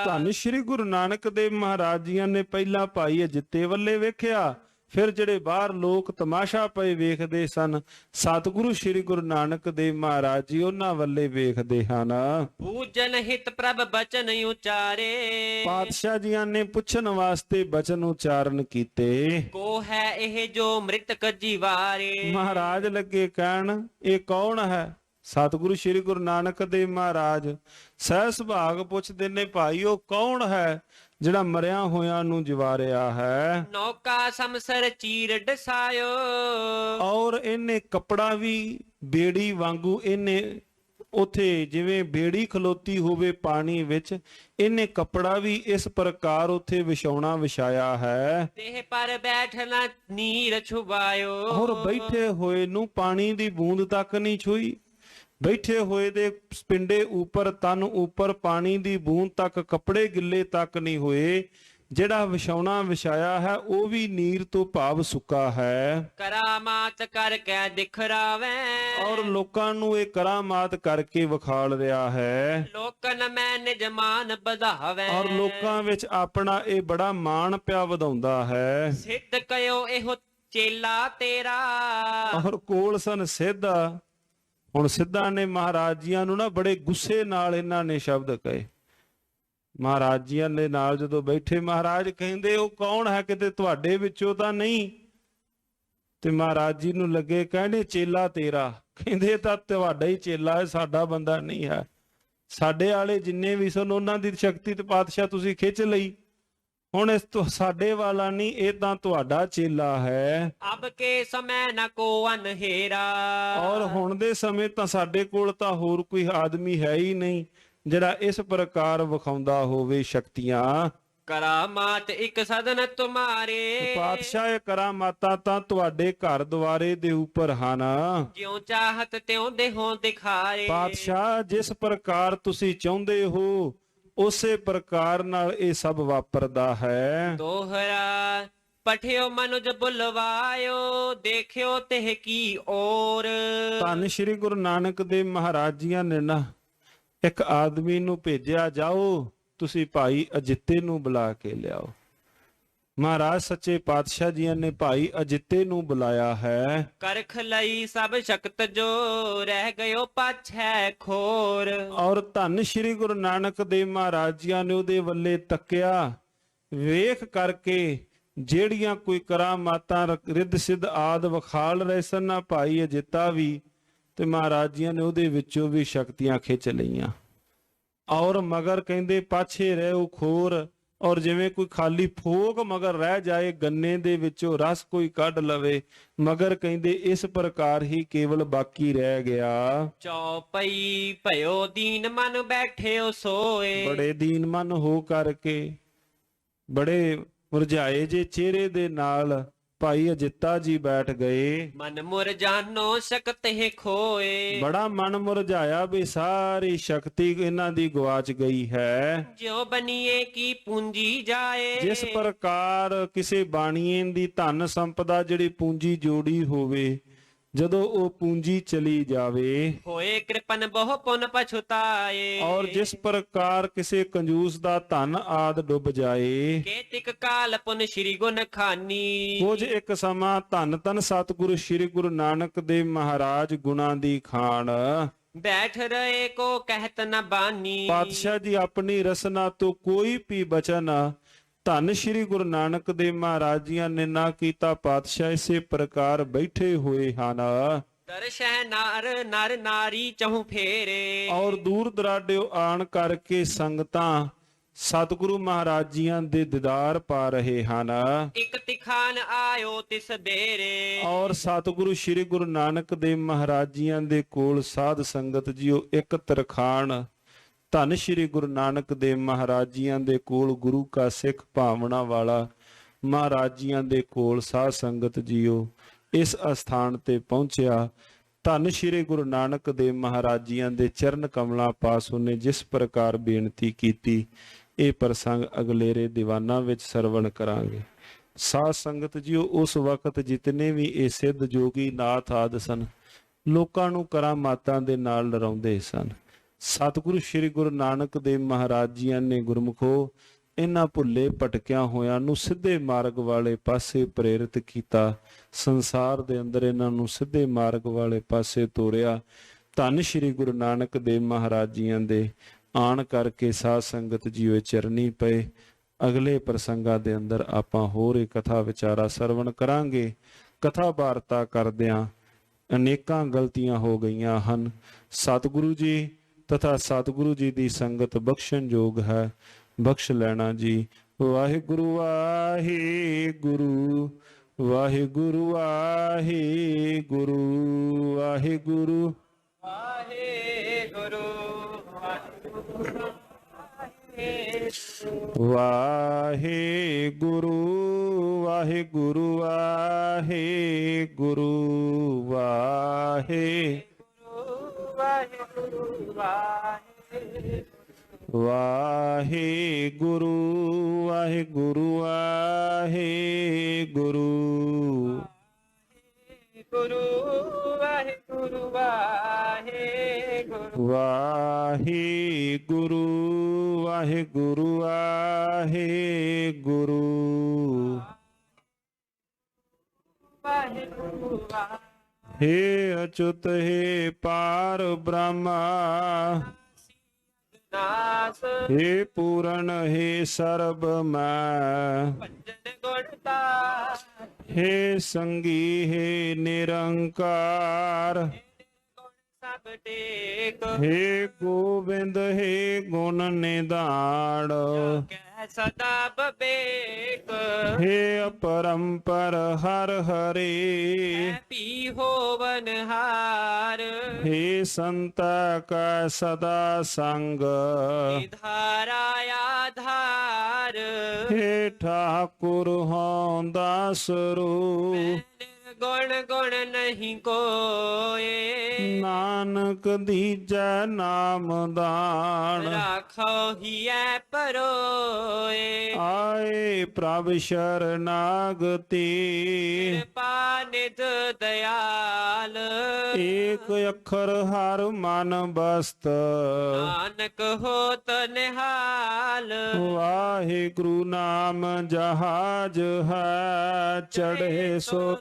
ਧੰਨ ਸ਼੍ਰੀ ਗੁਰੂ ਨਾਨਕ ਦੇਵ ਮਹਾਰਾਜ ਜੀਆਂ ਨੇ ਪਹਿਲਾਂ ਭਾਈ ਅਜਿੱਤੇ ਵੱਲੇ ਵੇਖਿਆ, ਫਿਰ ਜਿਹੜੇ ਬਾਹਰ ਲੋਕ ਤਮਾਸ਼ਾ ਪਏ ਵੇਖਦੇ ਸਨ, ਸਤਿਗੁਰੂ ਸ਼੍ਰੀ ਗੁਰੂ ਨਾਨਕ ਦੇਵ ਮਹਾਰਾਜ ਜੀ ਉਹਨਾਂ ਵੱਲੇ ਵੇਖਦੇ ਹਨ। ਪੂਜਨ ਹਿਤ ਪ੍ਰਭ ਬਚਨ ਉਚਾਰੇ, ਪਾਤਸ਼ਾਹ ਜੀਆਂ ਨੇ ਪੁੱਛਣ ਵਾਸਤੇ ਬਚਨ ਉਚਾਰਨ ਕੀਤੇ। ਕੋ ਹੈ ਇਹ ਜੋ ਮ੍ਰਿਤਕ ਜੀਵਾਰੇ। ਮਹਾਰਾਜ ਲੱਗੇ ਕਹਿਣ, ਇਹ ਕੌਣ ਹੈ? ਸਤਿਗੁਰੂ ਸ਼੍ਰੀ ਗੁਰੂ ਨਾਨਕ ਦੇਵ ਮਹਾਰਾਜ ਸਹਿ ਸੁਭਾਗ ਪੁੱਛਦੇ ਨੇ, ਭਾਈ ਉਹ ਕੌਣ ਹੈ ਜਿਹੜਾ ਮਰਿਆ ਹੋਇਆਂ ਨੂੰ ਜਿਵਾਰਿਆ ਹੈ? ਨੌਕਾ ਸਮਸਰ ਚੀਰ ਡਸਾਇਓ, ਔਰ ਇਹਨੇ ਕੱਪੜਾ ਵੀ ਬੇੜੀ ਵਾਂਗੂ, ਇਹਨੇ ਉਥੇ ਜਿਵੇਂ ਬੇੜੀ ਖਲੋਤੀ ਹੋਵੇ ਪਾਣੀ ਵਿੱਚ, ਇਹਨੇ ਕੱਪੜਾ ਵੀ ਇਸ ਪ੍ਰਕਾਰ ਉਥੇ ਵਿਛਾਉਣਾ ਵਿਛਾਇਆ ਹੈ। ਤੇ ਪਰ ਬੈਠਣਾ ਨੀਰ ਛੁਬਾਇਓ, ਔਰ ਬੈਠੇ ਹੋਏ ਨੂੰ ਪਾਣੀ ਦੀ ਬੂੰਦ ਤੱਕ ਨਹੀਂ ਛੂਈ। ਬੈਠੇ ਹੋਏ ਦੇ ਪਿੰਡੇ ਉੱਪਰ, ਤਨ ਉੱਪਰ ਪਾਣੀ ਦੀ ਬੂੰਦ ਤੱਕ, ਕੱਪੜੇ ਗਿੱਲੇ ਤੱਕ ਨਹੀਂ ਹੋਏ। ਜਿਹੜਾ ਵਿਛਾਉਣਾ ਵਿਛਾਇਆ ਹੈ ਉਹ ਵੀ ਨੀਰ ਤੋਂ ਭਾਵ ਸੁੱਕਾ ਹੈ। ਕਰਾਮਾਤ ਕਰਕੇ ਦਿਖਰਾਵੇ, ਔਰ ਲੋਕਾਂ ਨੂੰ ਇਹ ਕਰਾਮਾਤ ਕਰਕੇ ਵਿਖਾਲ ਰਿਹਾ ਹੈ। ਲੋਕਨ ਮੈਂ ਨਿਜਮਾਨ ਵਧਾਵੇ, ਔਰ ਲੋਕਾਂ ਵਿੱਚ ਆਪਣਾ ਇਹ ਬੜਾ ਮਾਣ ਪਿਆ ਵਧਾਉਂਦਾ ਹੈ। ਸਿੱਧ ਕਯੋ ਇਹੋ ਚੇਲਾ ਤੇਰਾ। ਔਰ ਕੋਲ ਸਨ ਸਿੱਧ। ਹੁਣ ਸਿੱਧਾਂ ਨੇ ਮਹਾਰਾਜ ਜੀਆਂ ਨੂੰ ਨਾ ਬੜੇ ਗੁੱਸੇ ਨਾਲ ਇਹਨਾਂ ਨੇ ਸ਼ਬਦ ਕਹੇ। ਮਹਾਰਾਜ ਜੀਆਂ ਦੇ ਨਾਲ ਜਦੋਂ ਬੈਠੇ, ਮਹਾਰਾਜ ਕਹਿੰਦੇ ਉਹ ਕੌਣ ਹੈ, ਕਿਤੇ ਤੁਹਾਡੇ ਵਿੱਚੋਂ ਤਾਂ ਨਹੀਂ? ਤੇ ਮਹਾਰਾਜ ਜੀ ਨੂੰ ਲੱਗੇ ਕਹਿੰਦੇ ਚੇਲਾ ਤੇਰਾ। ਕਹਿੰਦੇ ਤਾਂ ਤੁਹਾਡਾ ਹੀ ਚੇਲਾ ਹੈ, ਸਾਡਾ ਬੰਦਾ ਨਹੀਂ ਹੈ। ਸਾਡੇ ਵਾਲੇ ਜਿੰਨੇ ਵੀ ਸਨ ਉਹਨਾਂ ਦੀ ਸ਼ਕਤੀ ਤੇ ਪਾਤਸ਼ਾਹ ਤੁਸੀਂ ਖਿੱਚ ਲਈ, ਹੁਣ ਇਸ ਤੋਂ ਸਾਡੇ ਵਾਲਾ ਨਹੀਂ, ਇਹ ਤਾਂ ਤੁਹਾਡਾ ਚੇਲਾ ਹੈ। ਅਬ ਕੇ ਸਮੇਂ ਨ ਕੋ ਅਨਹੇਰਾ, ਔਰ ਹੁਣ ਦੇ ਸਮੇਂ ਤਾਂ ਸਾਡੇ ਕੋਲ ਤਾਂ ਹੋਰ ਕੋਈ ਆਦਮੀ ਹੈ ਹੀ ਨਹੀਂ ਜਿਹੜਾ ਇਸ ਪ੍ਰਕਾਰ ਵਿਖਾਉਂਦਾ ਹੋਵੇ ਸ਼ਕਤੀਆਂ। ਕਰਾਮਾਤ ਇੱਕ ਸਦਨ ਤੁਮਾਰੇ, ਪਾਤਸ਼ਾਹ ਇਹ ਕਰਾਮਾਤਾਂ ਤਾਂ ਤੁਹਾਡੇ ਘਰ ਦੁਆਰੇ ਦੇ ਉੱਪਰ ਹਨ। ਜਿਉ ਚਾਹਤ ਤਿਉ ਦੇਹੋਂ ਦਿਖਾਏ। ਪਾਤਸ਼ਾਹ ਜਿਸ ਪ੍ਰਕਾਰ ਤੁਸੀਂ ਚਾਹੁੰਦੇ ਹੋ ਉਸੇ ਪ੍ਰਕਾਰ ਨਾਲ ਇਹ ਸਭ ਵਾਪਰਦਾ ਹੈ। ਦੋਹਰਾ ਪਠਿਓ ਮਨੁਜ ਬੁਲਵਾਇਓ, ਦੇਖਿਓ ਤਿਹ ਕੀ ਔਰ। ਧੰਨ ਸ਼੍ਰੀ ਗੁਰੂ ਨਾਨਕ ਦੇਵ ਮਹਾਰਾਜ ਜੀਆਂ ਨੇ ਨਾ ਇੱਕ ਆਦਮੀ ਨੂੰ ਭੇਜਿਆ, ਜਾਓ ਤੁਸੀਂ ਭਾਈ ਅਜਿੱਤੇ ਨੂੰ ਬੁਲਾ ਕੇ ਲਿਆਓ। ਮਹਾਰਾਜ ਸੱਚੇ ਪਾਤਸ਼ਾਹ ਜੀਆਂ ਨੇ ਭਾਈ ਅਜਿੱਤੇ ਨੂੰ ਬੁਲਾਇਆ ਹੈ। ਕਰਖ ਲਈ ਸਭ ਸ਼ਕਤ ਜੋ ਰਹਿ ਗਇਓ ਪਾਛੈ ਖੋਰ। ਔਰ ਧੰਨ ਸ਼੍ਰੀ ਗੁਰੂ ਨਾਨਕ ਦੇਵ ਮਹਾਰਾਜ ਜੀਆਂ ਨੇ ਉਹਦੇ ਵੱਲੇ ਤੱਕਿਆ, ਵੇਖ ਕਰਕੇ ਜਿਹੜੀਆਂ ਕੋਈ ਕਰਾਮਾਤਾਂ ਰਿੱਧ ਸਿੱਧ ਆਦ ਵਿਖਾਲ ਰਹੇ ਸਨ ਨਾ ਭਾਈ ਅਜਿੱਤਾ ਵੀ, ਤੇ ਮਹਾਰਾਜ ਜੀਆਂ ਨੇ ਉਹਦੇ ਵਿੱਚੋਂ ਵੀ ਸ਼ਕਤੀਆਂ ਖਿੱਚ ਲਈਆਂ। ਔਰ ਮਗਰ ਕਹਿੰਦੇ ਪਾਛੇ ਰਹਿ ਉਹ ਖੋਰ। ਔਰ ਜਿਵੇਂ ਕੋਈ ਖਾਲੀ ਫੋਕ ਮਗਰ ਰਹਿ ਜਾਏ, ਗੰਨੇ ਦੇ ਵਿੱਚੋਂ ਰਸ ਕੋਈ ਕੱਢ ਲਵੇ, ਮਗਰ ਕਹਿੰਦੇ ਇਸ ਪ੍ਰਕਾਰ ਹੀ ਕੇਵਲ ਬਾਕੀ ਰਹਿ ਗਿਆ। ਚੌਪਈ ਭਇਓ ਦੀਨ ਮਨ ਬੈਠਿਓ ਸੋਏ। ਬੜੇ ਦੀਨ ਮਨ ਹੋ ਕਰਕੇ, ਬੜੇ ਮੁਰਝਾਏ ਜੇ ਚਿਹਰੇ ਦੇ ਨਾਲ ਭਾਈ ਅਜਿੱਤਾ ਜੀ ਬੈਠ ਗਏ। ਮਨ ਮੁਰਝਾਨੋ ਸ਼ਕਤ ਹੈ ਖੋਏ। ਬੜਾ ਮਨ ਮੁਰਝਾਇਆ ਵੀ ਸਾਰੀ ਸ਼ਕਤੀ ਇਹਨਾਂ ਦੀ ਗਵਾਚ ਗਈ ਹੈ। ਜਿਉ ਬਨੀਏ ਕੀ ਪੂੰਜੀ ਜਾਏ। ਜਿਸ ਪ੍ਰਕਾਰ ਕਿਸੇ ਬਾਣੀਏ ਦੀ ਧਨ ਸੰਪਦਾ ਜਿਹੜੀ ਪੂੰਜੀ ਜੋੜੀ ਹੋਵੇ, ਜਦੋਂ ਉਹ ਪੂੰਜੀ ਚਲੀ ਜਾਵੇ, ਹੋਏ ਕਿਰਪਨ ਬਹੁ ਪੁਨ ਪਛੁਤਾਏ। ਔਰ ਜਿਸ ਪ੍ਰਕਾਰ ਕਿਸੇ ਕੰਜੂਸ ਦਾ ਧਨ ਆਦ ਡੁੱਬ ਜਾਏ, ਕੇਤਿਕ ਕਾਲ ਪੁਨ ਸ਼੍ਰੀ ਗੁਣ ਖਾਨੀ। ਕੁਝ ਇੱਕ ਸਮਾਂ ਧੰਨ ਧੰਨ ਸਤਿਗੁਰੂ ਸ਼੍ਰੀ ਗੁਰੂ ਨਾਨਕ ਦੇਵ ਮਹਾਰਾਜ ਗੁਣਾਂ ਦੀ ਖਾਣ। ਬੈਠ ਰਹੇ ਕੋ ਕਹਿਤ ਨ ਬਾਨੀ। ਪਾਤਸ਼ਾਹ ਜੀ ਆਪਣੀ ਰਸਨਾ ਤੋਂ ਕੋਈ ਵੀ ਬਚਨ ਧੰਨ ਸ਼੍ਰੀ ਗੁਰੂ ਨਾਨਕ ਦੇਵ ਮਹਾਰਾਜ ਜੀਆਂ ਨੇ ਨਾ ਕੀਤਾ। ਪਾਤਸ਼ਾਹ ਇਸੇ ਪ੍ਰਕਾਰ ਬੈਠੇ ਹੋਏ ਹਨ। ਦਰਸ਼ੈ ਨਰ ਨਰ ਨਾਰੀ ਚਹੁ ਫੇਰੇ। ਔਰ ਦੂਰ ਦਰਾਡਿਓ ਆਣ ਕਰਕੇ ਸੰਗਤਾਂ ਸਤਿਗੁਰੂ ਮਹਾਰਾਜ ਜੀਆਂ ਦੇ ਦੀਦਾਰ ਪਾ ਰਹੇ ਹਨ। ਇਕ ਤਿਖਾਨ ਆਇਓ ਤਿਸ ਬੇਰੇ। ਔਰ ਸਤਿਗੁਰੂ ਸ਼੍ਰੀ ਗੁਰੂ ਨਾਨਕ ਦੇਵ ਮਹਾਰਾਜ ਜੀਆਂ ਦੇ ਕੋਲ ਸਾਧ ਸੰਗਤ ਜੀਓ ਇੱਕ ਤਰਖਾਣ ਧੰਨ ਸ਼੍ਰੀ ਗੁਰੂ ਨਾਨਕ ਦੇਵ ਮਹਾਰਾਜ ਜੀਆਂ ਦੇ ਕੋਲ ਗੁਰੂ ਕਾ ਸਿੱਖ ਭਾਵਨਾ ਵਾਲਾ ਮਹਾਰਾਜ ਜੀਆਂ ਦੇ ਕੋਲ ਸਾਧ ਸੰਗਤ ਜੀਓ ਇਸ ਅਸਥਾਨ ਤੇ ਪਹੁੰਚਿਆ। ਧੰਨ ਸ਼੍ਰੀ ਗੁਰੂ ਨਾਨਕ ਦੇਵ ਮਹਾਰਾਜ ਜੀਆਂ ਦੇ ਚਰਨ ਕਮਲਾਂ ਪਾਸ ਉਹਨੇ ਜਿਸ ਪ੍ਰਕਾਰ ਬੇਨਤੀ ਕੀਤੀ, ਇਹ ਪ੍ਰਸੰਗ ਅਗਲੇਰੇ ਦੀਵਾਨਾਂ ਵਿੱਚ ਸਰਵਣ ਕਰਾਂਗੇ। ਸਾਧ ਸੰਗਤ ਜੀਓ, ਉਸ ਵਕਤ ਜਿਤਨੇ ਵੀ ਇਹ ਸਿੱਧ ਜੋਗੀ ਨਾਥ ਆਦਿ ਸਨ, ਲੋਕਾਂ ਨੂੰ ਕਰਾਮਾਤਾਂ ਦੇ ਨਾਲ ਡਰਾਉਂਦੇ ਸਨ। ਸਤਿਗੁਰੂ ਸ਼੍ਰੀ ਗੁਰੂ ਨਾਨਕ ਦੇਵ ਮਹਾਰਾਜ ਜੀਆਂ ਨੇ ਗੁਰਮੁਖੋ ਇਹਨਾਂ ਭੁੱਲੇ ਭਟਕਿਆਂ ਹੋਇਆਂ ਨੂੰ ਸਿੱਧੇ ਮਾਰਗ ਵਾਲੇ ਪਾਸੇ ਪ੍ਰੇਰਿਤ ਕੀਤਾ। ਸੰਸਾਰ ਦੇ ਅੰਦਰ ਇਹਨਾਂ ਨੂੰ ਸਿੱਧੇ ਮਾਰਗ ਵਾਲੇ ਪਾਸੇ ਤੋਰਿਆ। ਧੰਨ ਸ਼੍ਰੀ ਗੁਰੂ ਨਾਨਕ ਦੇਵ ਮਹਾਰਾਜ ਜੀਆਂ ਦੇ ਆਣ ਕਰਕੇ ਸਾਧ ਸੰਗਤ ਜੀਓ ਚਰਨੀ ਪਏ। ਅਗਲੇ ਪ੍ਰਸੰਗਾਂ ਦੇ ਅੰਦਰ ਆਪਾਂ ਹੋਰ ਇਹ ਕਥਾ ਵਿਚਾਰਾ ਸਰਵਣ ਕਰਾਂਗੇ। ਕਥਾ ਵਾਰਤਾ ਕਰਦਿਆਂ ਅਨੇਕਾਂ ਗਲਤੀਆਂ ਹੋ ਗਈਆਂ ਹਨ। ਸਤਿਗੁਰੂ ਜੀ ਤਥਾ ਸਤਿਗੁਰੂ ਜੀ ਦੀ ਸੰਗਤ ਬਖਸ਼ਣ ਯੋਗ ਹੈ, ਬਖਸ਼ ਲੈਣਾ ਜੀ। ਵਾਹਿਗੁਰੂ ਵਾਹਿਗੁਰੂ ਵਾਹਿਗੁਰੂ ਵਾਹਿਗੁਰੂ ਵਾਹਿਗੁਰੂ ਵਾਹਿਗੁਰੂ ਵਾਹਿਗੁਰੂ ਵਾਹਿਗੁਰੂ ਵਾਹਿਗੁਰੂ ਵਾਹਿਗੁਰੂ ਵਾਹਿਗੁਰੂ ਵਾਹਿਗੁਰੂ ਵਾਹਿਗੁਰੂ ਵਾਹਿਗੁਰੂ ਵਾਹਿਗੁਰੂ ਵਾਹਿਗੁਰੂ ਵਾਹਿਗੁਰੂ ਵਾਹਿਗੁਰੂ ਹੇ ਅਚੁੱਤ ਹੇ ਪਾਰ ਬ੍ਰਹਮਾ, ਨਾਸ ਹੇ ਪੂਰਨ ਹੇ ਸਰਬ ਮੈਂ, ਭਜਨ ਗੁਣਤਾ ਹੇ ਸੰਗੀ ਹੇ ਨਿਰੰਕਾਰ, ਸਭ ਟੇਕ ਹੇ ਗੋਬਿੰਦ ਹੇ ਗੁਣ ਨਿਧਾਨ, ਕੈ ਸਦਾ ਬਬੇਕ ਹੇ ਅਪਰੰਪਰ ਹਰ ਹਰੇ, ਪੀ ਹੋਵਨ ਹਾਰ ਹੇ ਸੰਤ ਕਾ ਸਦਾ ਸੰਗ, ਧਾਰਾ ਆਧਾਰ ਹੇ ਠਾਕੁਰ ਹੋਂ ਦਾਸਰੂ, ਗੁਣ ਗੁਣ ਨਹੀਂ ਕੋਏ, ਨਾਨਕ ਦੀਜੈ ਨਾਮ ਦਾਨ, ਰਾਖੋ ਹੀਐ ਪਰੋਏ, ਆਏ ਪ੍ਰਭ ਸ਼ਰਨਾਗਤੀ, ਕਿਰਪਾ ਨਿਧ ਦਇਆਲ, ਏਕ ਅੱਖਰ ਹਰ ਮਨ ਬਸਤ, ਨਾਨਕ ਹੋਤ ਨਿਹਾਲ, ਵਾਹਿਗੁਰੂ ਨਾਮ ਜਹਾਜ ਹੈ, ਚੜ੍ਹੇ ਸੋ